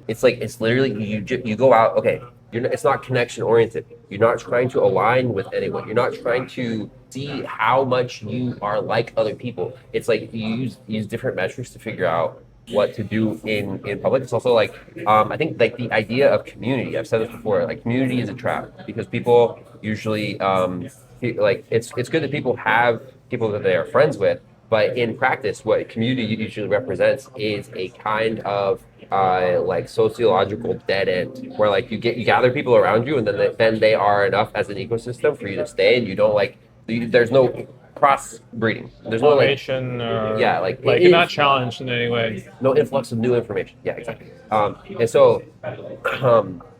It's literally you go out. Okay, it's not connection oriented. You're not trying to align with anyone. You're not trying to see how much you are like other people. It's like you use different metrics to figure out what to do in public. It's also like I think like the idea of community. I've said this before. Like community is a trap because people usually like it's good that people have people that they are friends with, but in practice, what community usually represents is a kind of like sociological dead end where like you gather people around you and then they are enough as an ecosystem for you to stay and you don't like there's no cross breeding. There's no like Automation or yeah like you're not challenged in any way. no influx of new information. Yeah, exactly. And so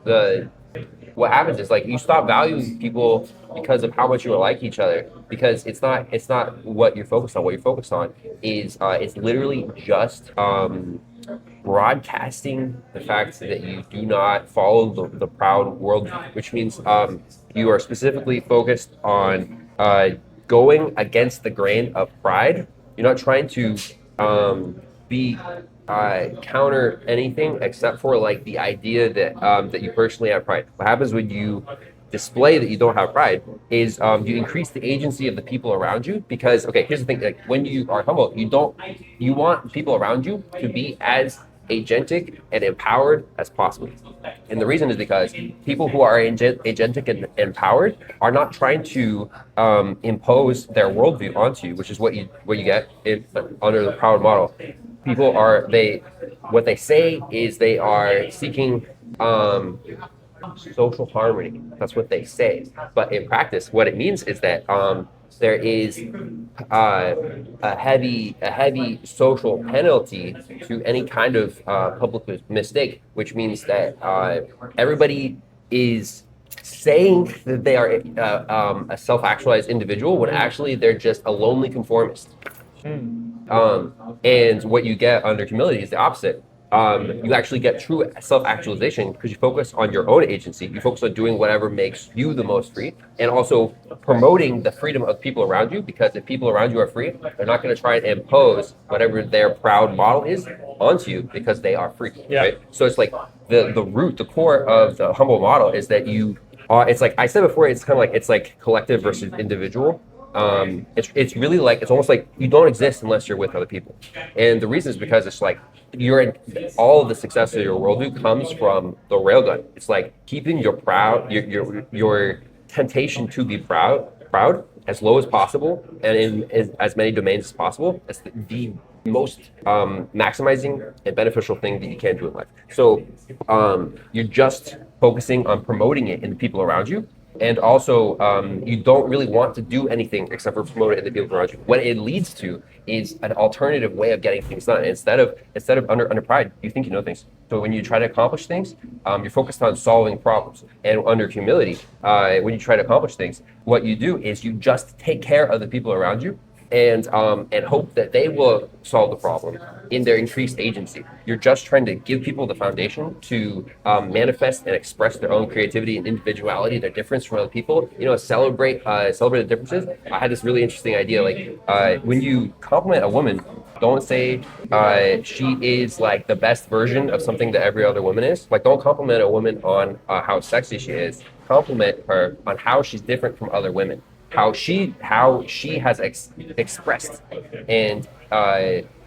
the what happens is like you stop valuing people because of how much you like each other because it's not what you're focused on. What you're focused on is it's literally just broadcasting the fact that you do not follow the proud world, which means you are specifically focused on going against the grain of pride. You're not trying to be counter anything except for like the idea that you personally have pride. What happens when you display that you don't have pride is you increase the agency of the people around you because okay, here's the thing: like when you are humble, you want people around you to be as agentic and empowered as possible. And the reason is because people who are agentic and empowered are not trying to impose their worldview onto you, which is what you get under the proud model. People are what they say is they are seeking social harmony. That's what they say. But in practice, what it means is that there is a heavy social penalty to any kind of public mistake, which means that everybody is saying that they are a self-actualized individual when actually they're just a lonely conformist. And what you get under humility is the opposite. You actually get true self-actualization because you focus on your own agency. You focus on doing whatever makes you the most free and also promoting the freedom of people around you because if people around you are free, they're not going to try and impose whatever their proud model is onto you because they are free. Yeah. Right? So it's like the root, the core of the humble model is that you are, it's like I said before, it's kind of like, it's like collective versus individual. It's really like, it's almost like you don't exist unless you're with other people. And the reason is because it's like, all of the success of your worldview comes from the railgun. It's like keeping your your temptation to be proud as low as possible and in as many domains as possible. That's the most maximizing and beneficial thing that you can do in life. So you're just focusing on promoting it in the people around you. And also, you don't really want to do anything except for promote it in the people around you. What it leads to is an alternative way of getting things done. Instead of under pride, you think you know things. So when you try to accomplish things, you're focused on solving problems. And under humility, when you try to accomplish things, what you do is you just take care of the people around you and hope that they will solve the problem in their increased agency. You're just trying to give people the foundation to manifest and express their own creativity and individuality, their difference from other people. You know, celebrate the differences. I had this really interesting idea. Like when you compliment a woman, don't say she is like the best version of something that every other woman is. Like don't compliment a woman on how sexy she is. Compliment her on how she's different from other women. How she has expressed and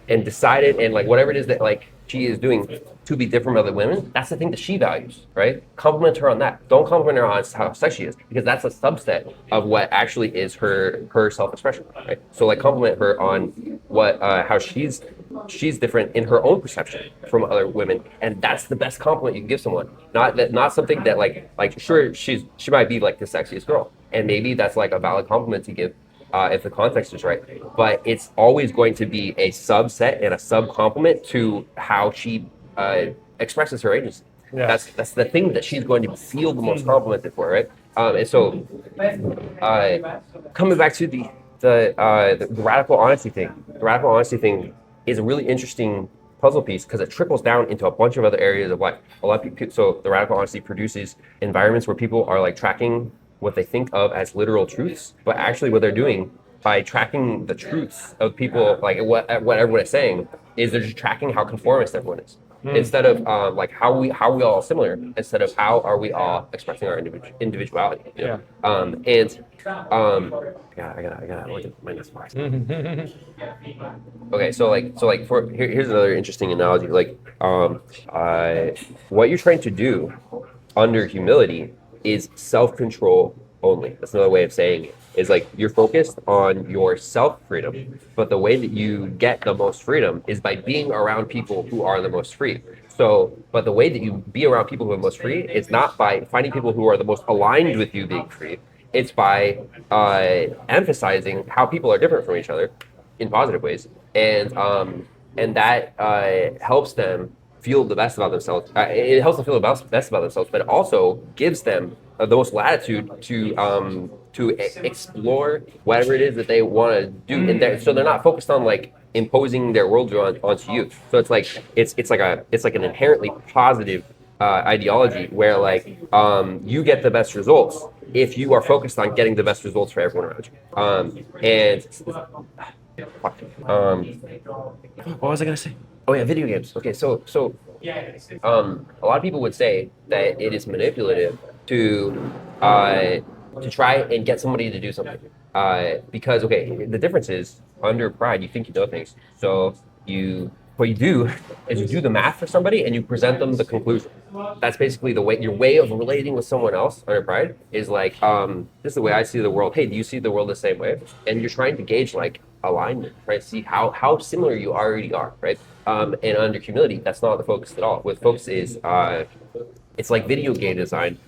decided and like whatever it is that like she is doing to be different from other women, that's the thing that she values, right? Compliment her on that. Don't compliment her on how sexy she is because that's a subset of what actually is her self-expression, right? So like compliment her on what how she's different in her own perception from other women, and that's the best compliment you can give someone. Not something that like sure she might be like the sexiest girl, and maybe that's like a valid compliment to give if the context is right. But it's always going to be a subset and a sub compliment to how she expresses her agency. Yeah. That's the thing that she's going to feel the most complimented for, right? And so coming back to the radical honesty thing, the radical honesty thing is a really interesting puzzle piece because it trickles down into a bunch of other areas of life. A lot of people, so the radical honesty produces environments where people are like tracking what they think of as literal truths, but actually what they're doing by tracking the truths of people, like what everyone is saying, is they're just tracking how conformist everyone is. Instead of like how we all similar, instead of how are we all expressing our individuality. You know? I gotta look at my next box. Okay, so here's another interesting analogy. Like, what you're trying to do under humility is self-control only. That's another way of saying it. Is like you're focused on your self-freedom, but the way that you get the most freedom is by being around people who are the most free. So, but the way that you be around people who are the most free is not by finding people who are the most aligned with you being free. It's by emphasizing how people are different from each other in positive ways, and that helps them feel the best about themselves. It helps them feel the best about themselves, but it also gives them the most latitude to explore whatever it is that they want to do in there. So they're not focused on like imposing their worldview onto you. So it's like an inherently positive ideology where like you get the best results if you are focused on getting the best results for everyone around you. What was I gonna say? Oh yeah, video games. Okay, so a lot of people would say that it is manipulative to try and get somebody to do something because the difference is under pride you think you know things, so what you do is you do the math for somebody and you present them the conclusion. That's basically your way of relating with someone else under pride is like, this is the way I see the world. Hey, do you see the world the same way? And you're trying to gauge like alignment, right? See how similar you already are, right? And under humility, that's not the focus at all. What the focus is, it's like video game design,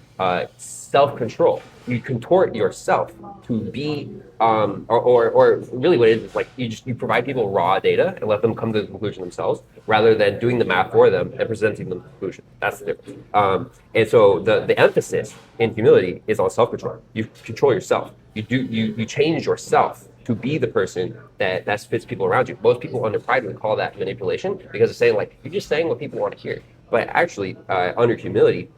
self-control. You contort yourself to be, or really what it is like you provide people raw data and let them come to the conclusion themselves, rather than doing the math for them and presenting them the conclusion. That's the difference. And so the emphasis in humility is on self-control. You control yourself. You change yourself to be the person that fits people around you. Most people under pride would call that manipulation because it's saying like you're just saying what people want to hear. But actually, under humility,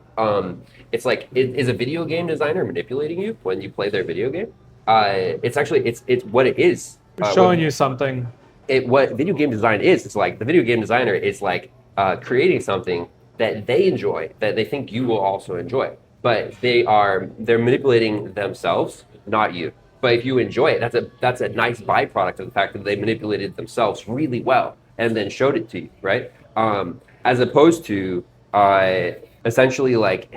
it's like is a video game designer manipulating you when you play their video game? It's what it is. Showing you something. What video game design is, it's like the video game designer is like creating something that they enjoy, that they think you will also enjoy. But they're manipulating themselves, not you. But if you enjoy it, that's a nice byproduct of the fact that they manipulated themselves really well and then showed it to you, right? As opposed to essentially like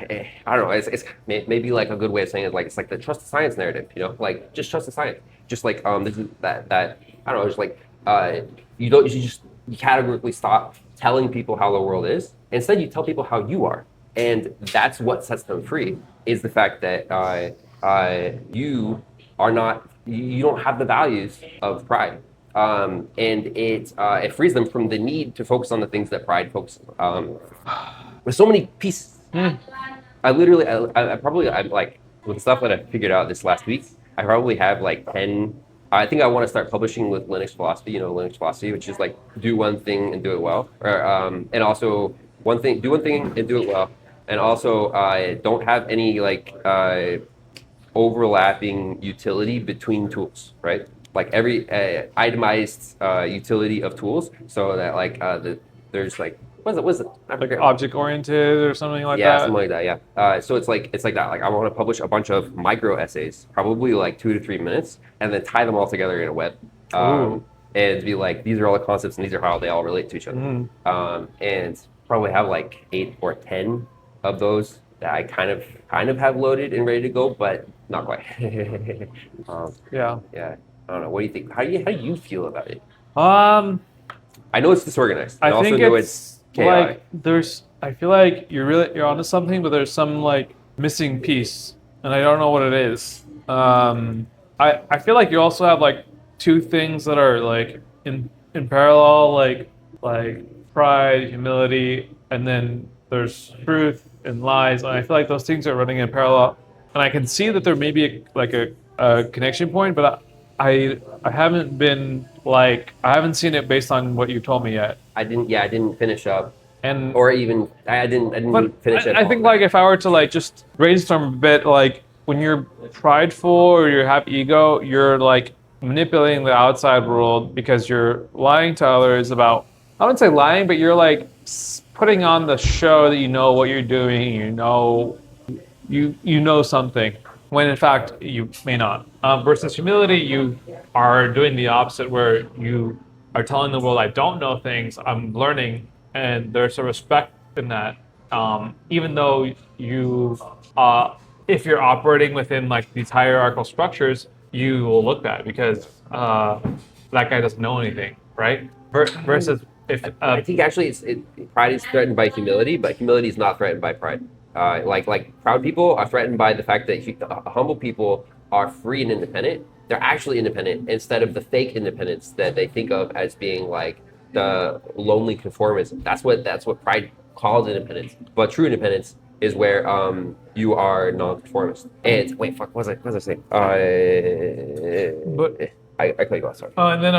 I don't know, it's maybe like a good way of saying it, like it's like the trust the science narrative, you know, like just trust the science. Just like this is that I don't know, just like you categorically stop telling people how the world is. Instead, you tell people how you are, and that's what sets them free. Is the fact that you don't have the values of pride, and it frees them from the need to focus on the things that pride focuses on. With so many pieces, I probably like with stuff that I figured out this last week. I probably have like 10. I think I want to start publishing with Linux philosophy. You know, Linux philosophy, which is like do one thing and do it well, or and also do one thing and do it well, and also don't have any like overlapping utility between tools, right? Like every itemized utility of tools, so that like there's like what's it? Like object oriented or something like that. Yeah, something like that. Yeah. So it's like that. Like I want to publish a bunch of micro essays, probably like 2 to 3 minutes, and then tie them all together in a web. And be like, these are all the concepts, and these are how they all relate to each other. And probably have like 8 or 10 of those that I kind of have loaded and ready to go, but not quite. Yeah. I don't know. What do you think? How do you feel about it? I know it's disorganized. I also think know it's chaotic. like I feel like you're onto something, but there's some like missing piece, and I don't know what it is. I feel like you also have like two things that are like in parallel, like pride, humility, and then there's truth and lies, and I feel like those things are running in parallel. And I can see that there may be a connection point, but I haven't been like I haven't seen it based on what you told me yet. I didn't finish up, And or even I didn't but even finish it I all. think like if I were to like just brainstorm a bit, like when you're prideful or you have ego, you're like manipulating the outside world because you're lying to others about. I wouldn't say lying, but you're like putting on the show that you know what you're doing. You know something when in fact you may not. Versus humility, you are doing the opposite, where you are telling the world, "I don't know things. I'm learning," and there's a respect in that. Even though if you're operating within like these hierarchical structures, you will look at because that guy doesn't know anything, right? Versus if I think actually pride is threatened by humility, but humility is not threatened by pride. Like proud people are threatened by the fact that humble people are free and independent. They're actually independent instead of the fake independence that they think of as being like the lonely conformism. That's what pride calls independence. But true independence is where you are non-conformist. And wait, fuck, what was I saying? But I cut you off. Sorry. and then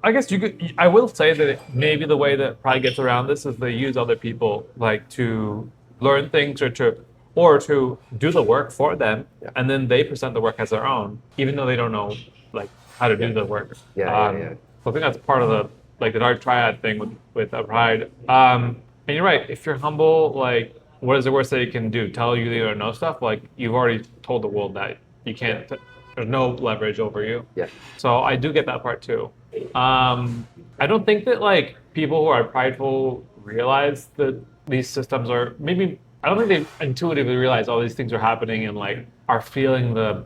I guess you could. I will say that maybe the way that Pride gets around this is they use other people like to learn things or to do the work for them, Yeah. and then they present the work as their own, even though they don't know like how to do the work. Yeah. So I think that's part of the like the dark triad thing with Pride. And you're right. If you're humble, like what is the worst that you can do? Tell you you don't know stuff? Like you've already told the world that you can't. There's no leverage over you. Yeah. So I do get that part too. I don't think that like people who are prideful realize that these systems are maybe. I don't think they intuitively realize all these things are happening and like are feeling the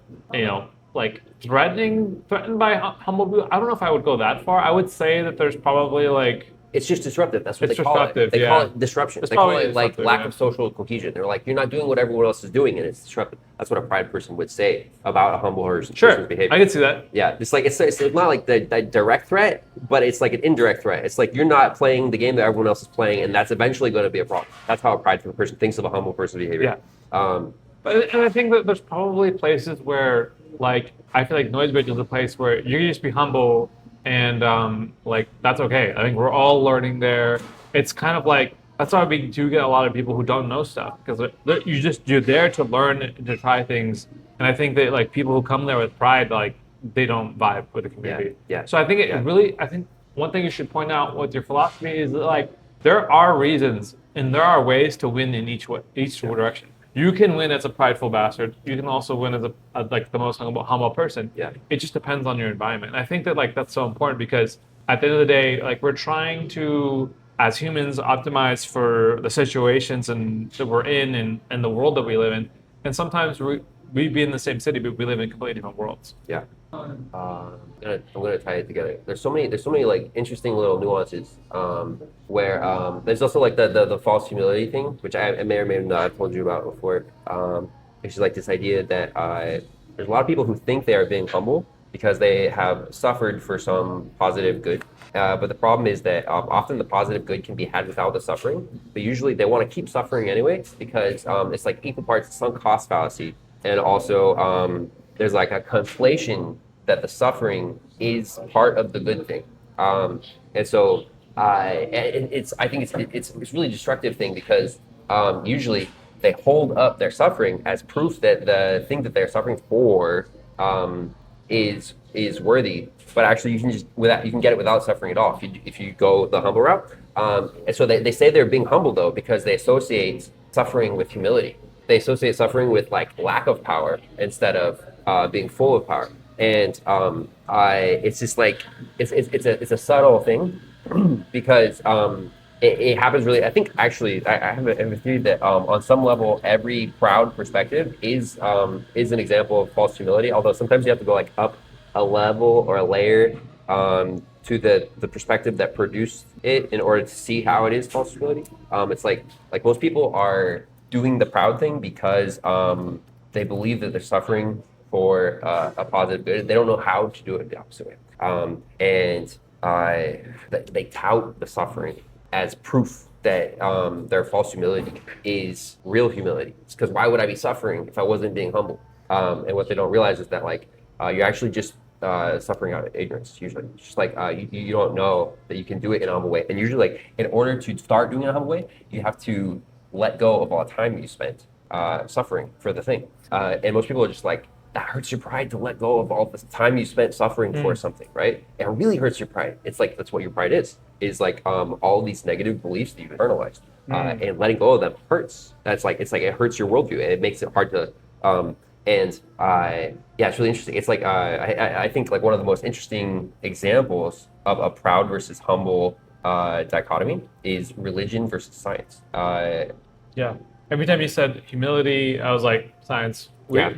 like threatened by humble people. I don't know if I would go that far. I would say that there's probably like It's just disruptive. That's what It's they call it. disruptive, They call yeah. it disruption. It's They call probably it like disruptive, lack yeah. of social cohesion. They're like, you're not doing what everyone else is doing, and it's disruptive. That's what a pride person would say about a humble person's sure, behavior. I can see that. Yeah, it's not like the direct threat, but it's like an indirect threat. It's like you're not playing the game that everyone else is playing, and that's eventually going to be a problem. That's how a prideful person thinks of a humble person's behavior. And I think that there's probably places where, like, I feel like Noisebridge is a place where you can just be humble and, like, that's okay. I think we're all learning there. It's kind of like, that's why we do get a lot of people who don't know stuff because you're there to learn and to try things. And I think that, like, people who come there with pride, like, they don't vibe with the community. Yeah. So I think I think one thing you should point out with your philosophy is that, like, there are reasons and there are ways to win in each direction. You can win as a prideful bastard. You can also win as like the most humble person. Yeah. It just depends on your environment. And I think that like that's so important because at the end of the day, like we're trying to, as humans, optimize for the situations that we're in and the world that we live in. And sometimes we be in the same city, but we live in completely different worlds. Yeah. I'm gonna tie it together. There's so many like interesting little nuances where there's also like the false humility thing, which I may or may not have told you about before. It's just like this idea that there's a lot of people who think they are being humble because they have suffered for some positive good. But the problem is that often the positive good can be had without the suffering. But usually they want to keep suffering anyway because it's like equal parts sunk cost fallacy, and also there's like a conflation that the suffering is part of the good thing, and so I think it's really destructive thing because usually they hold up their suffering as proof that the thing that they're suffering for is worthy, but actually you can get it without suffering at all if you go the humble route. And so they say they're being humble though because they associate suffering with humility. They associate suffering with like lack of power instead of being full of power. And it's just like it's a subtle thing because it happens really. I think actually I have a theory that on some level every proud perspective is an example of false humility. Although sometimes you have to go like up a level or a layer to the perspective that produced it in order to see how it is false humility. It's like most people are doing the proud thing because they believe that they're suffering for a positive good. They don't know how to do it the opposite way. And they tout the suffering as proof that their false humility is real humility. It's because why would I be suffering if I wasn't being humble? And what they don't realize is that like you're actually just suffering out of ignorance. Usually, it's just like you don't know that you can do it in a humble way, and usually, like in order to start doing it in a humble way, you have to let go of all the time you spent suffering for the thing. And most people are just like, that hurts your pride to let go of all the time you spent suffering for something, right? It really hurts your pride. It's like that's what your pride is like all these negative beliefs that you've internalized, and letting go of them hurts. That's like it's like it hurts your worldview, and it makes it hard to. Yeah, it's really interesting. It's like I think like one of the most interesting examples of a proud versus humble dichotomy is religion versus science. Yeah. Every time you said humility, I was like, science. Yeah.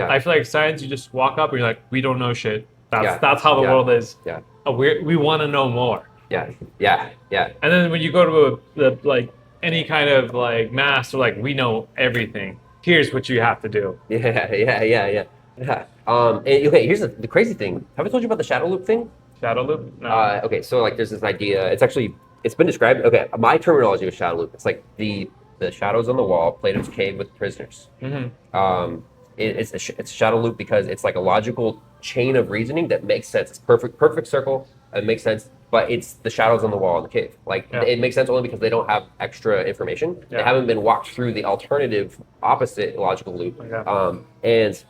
I feel like science, you just walk up and you're like, we don't know shit. Yeah. That's how the world is. Yeah. We want to know more. Yeah. And then when you go to like any kind of like mass, they're like, we know everything. Here's what you have to do. Yeah. And, okay, here's the crazy thing. Have I told you about the shadow loop thing? Shadow loop? No. Okay, so like there's this idea. It's been described. Okay, my terminology of shadow loop. It's like the shadows on the wall, Plato's cave with prisoners. It's a shadow loop because it's like a logical chain of reasoning that makes sense. It's perfect circle. It makes sense, but it's the shadows on the wall in the cave. Like it makes sense only because they don't have extra information. They haven't been walked through the alternative opposite logical loop. And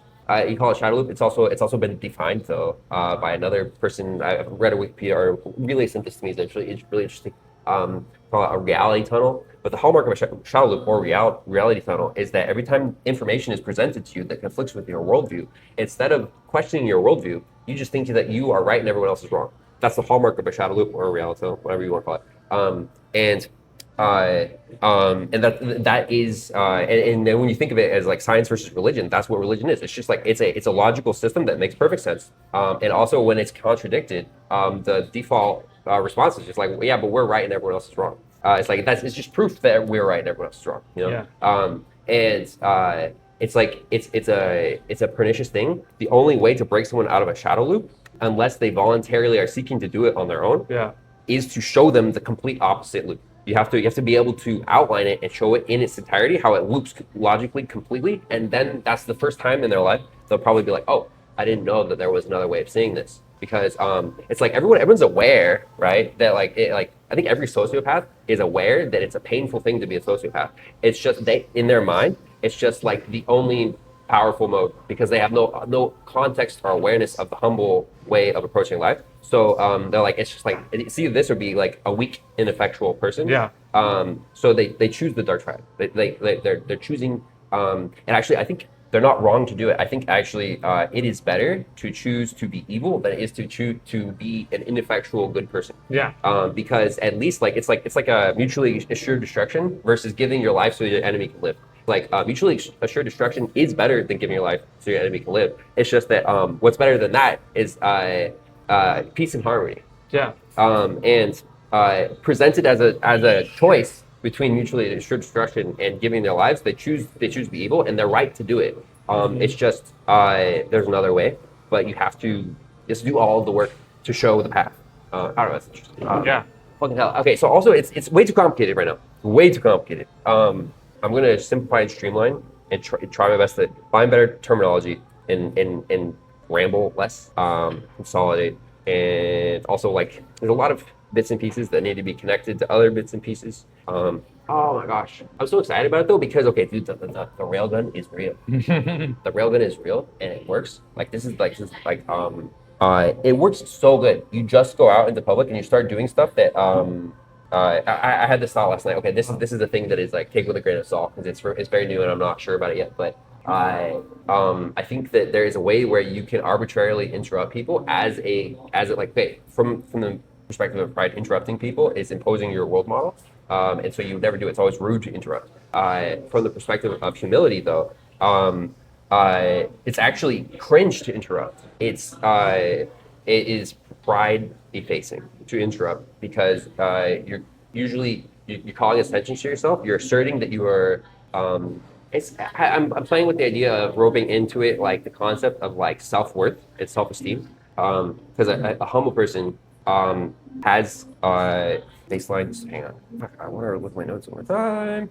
you call it shadow loop. It's also been defined though by another person. I've read a Wikipedia article. Really sent this to me. It's really interesting. Call it a reality tunnel. But the hallmark of a shadow loop or reality tunnel is that every time information is presented to you that conflicts with your worldview, instead of questioning your worldview, you just think that you are right and everyone else is wrong. That's the hallmark of a shadow loop or a reality tunnel, whatever you want to call it. And that is and then when you think of it as like science versus religion, that's what religion is. It's just like it's a logical system that makes perfect sense. And also when it's contradicted, the default response is just like, yeah, but we're right and everyone else is wrong. It's like it's just proof that we're right and everyone else is wrong. You know? Yeah. It's like it's a pernicious thing. The only way to break someone out of a shadow loop, unless they voluntarily are seeking to do it on their own, is to show them the complete opposite loop. You have to be able to outline it and show it in its entirety, how it loops logically completely, and then that's the first time in their life they'll probably be like, oh, I didn't know that there was another way of seeing this. Because it's like everyone's aware, right? That I think every sociopath is aware that it's a painful thing to be a sociopath. It's just in their mind, it's just like the only powerful mode because they have no context or awareness of the humble way of approaching life. So they're like, it's just like it's either this or be like a weak, ineffectual person. Yeah. So they choose the dark side. They're choosing. And actually, I think they're not wrong to do it. I think actually it is better to choose to be evil than it is to choose to be an ineffectual good person. Yeah. Because at least it's like a mutually assured destruction versus giving your life so your enemy can live. Like mutually assured destruction is better than giving your life so your enemy can live. It's just that what's better than that is peace and harmony. Yeah. And presented as a choice between mutually assured destruction and giving their lives, they choose the evil, and they're right to do it. It's just there's another way, but you have to just do all of the work to show the path. I don't know. That's interesting. Fucking hell. Okay, so also it's way too complicated right now. Way too complicated. I'm gonna simplify and streamline and try my best to find better terminology and ramble less, consolidate, and also like there's a lot of bits and pieces that need to be connected to other bits and pieces. Oh my gosh, I'm so excited about it though because okay, dude, the railgun is real. The railgun is real and it works. It works so good. You just go out into public and you start doing stuff that I had this thought last night. Okay, this is a thing that is like take with a grain of salt because it's very new and I'm not sure about it yet. But I think that there is a way where you can arbitrarily interrupt people as from the perspective of pride. Interrupting people is imposing your world model, and so you would never do it. It's always rude to interrupt. From the perspective of humility, though, it's actually cringe to interrupt. It is pride effacing to interrupt because you're usually you're calling attention to yourself. You're asserting that you are. I'm playing with the idea of roping into it like the concept of like self-worth and self-esteem, because a humble person has baselines. Hang on, I want to look at my notes one more time.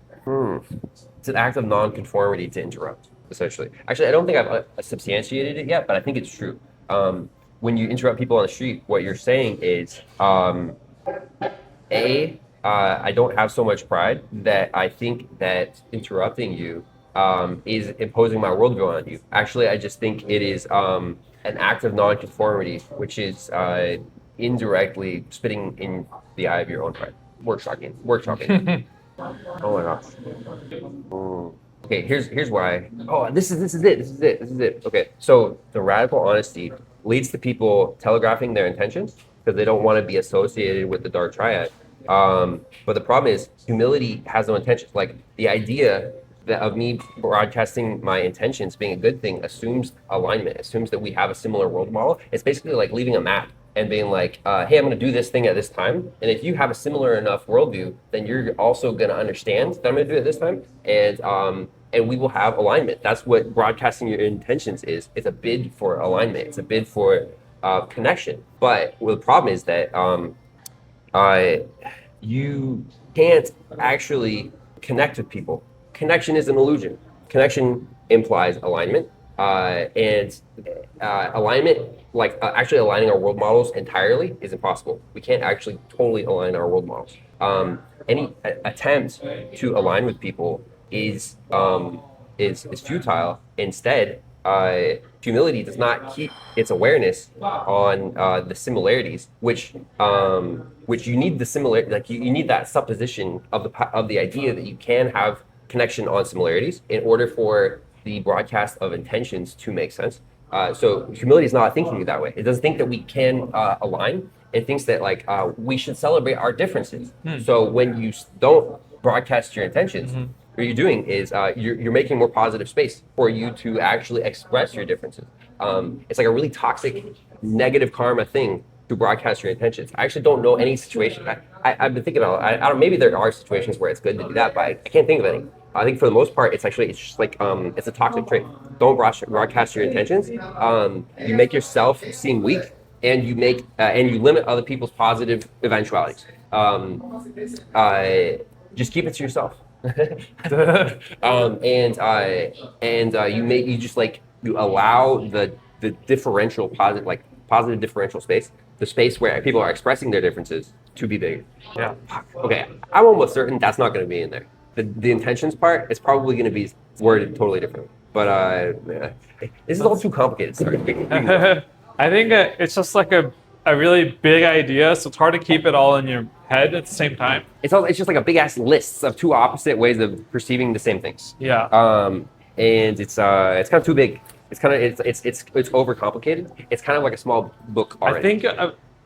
It's an act of non-conformity to interrupt, essentially. Actually, I don't think I've substantiated it yet, but I think it's true. when you interrupt people on the street, what you're saying is, I don't have so much pride that I think that interrupting you is imposing my worldview on you. Actually, I just think it is an act of nonconformity, which is indirectly spitting in the eye of your own pride. Workshopping. Oh my gosh. Okay, here's why. Oh, this is it. Okay, so the radical honesty leads to people telegraphing their intentions because they don't want to be associated with the dark triad. But the problem is humility has no intentions. Like the idea that of me broadcasting my intentions being a good thing assumes alignment, assumes that we have a similar world model. It's basically like leaving a map and being like, hey, I'm going to do this thing at this time. And if you have a similar enough worldview, then you're also going to understand that I'm going to do it this time. And we will have alignment. That's what broadcasting your intentions is. It's a bid for alignment. It's a bid for connection. But well, the problem is that you can't actually connect with people. Connection is an illusion. Connection implies alignment. And alignment, like actually aligning our world models entirely, is impossible. We can't actually totally align our world models. Any attempt to align with people is futile. Instead, humility does not keep its awareness on the similarities, which you need the similar, like you need that supposition of the idea that you can have connection on similarities in order for the broadcast of intentions to make sense. So humility is not thinking that way. It doesn't think that we can align. It thinks that like we should celebrate our differences. So when you don't broadcast your intentions, what you're doing is you're making more positive space for you to actually express your differences. It's like a really toxic, negative karma thing to broadcast your intentions. I actually don't know any situation. I've been thinking about it. I don't. Maybe there are situations where it's good to do that, but I can't think of any. I think for the most part, it's just like it's a toxic trait. Don't broadcast your intentions. You make yourself seem weak, and you limit other people's positive eventualities. Just keep it to yourself. You allow the differential positive differential space, the space where people are expressing their differences, to be bigger. Yeah. Okay, I'm almost certain that's not going to be in there. The intentions part is probably going to be worded totally different. But this is all too complicated. Sorry. I think it's just like a really big idea, so it's hard to keep it all in your head at the same time. It's just like a big ass list of two opposite ways of perceiving the same things. Yeah. And it's kind of too big. It's overcomplicated. It's kind of like a small book already. I think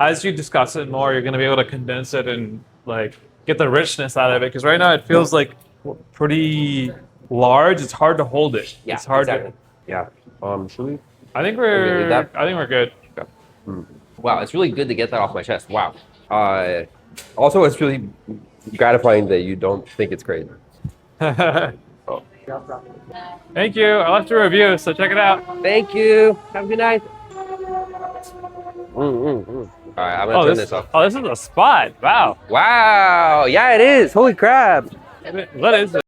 as you discuss it more, you're going to be able to condense it and like get the richness out of it. Because right now it feels like pretty large. It's hard to hold it. Yeah, it's hard exactly. Yeah. Should we? I think we're good. Okay. Wow, it's really good to get that off my chest. Wow. Also, it's really gratifying that you don't think it's crazy. Oh. Thank you. I left a review, so check it out. Thank you. Have a good night. All right, I'm gonna turn this off. Oh, this is a spot. Wow. Wow. Yeah, it is. Holy crap. What is it?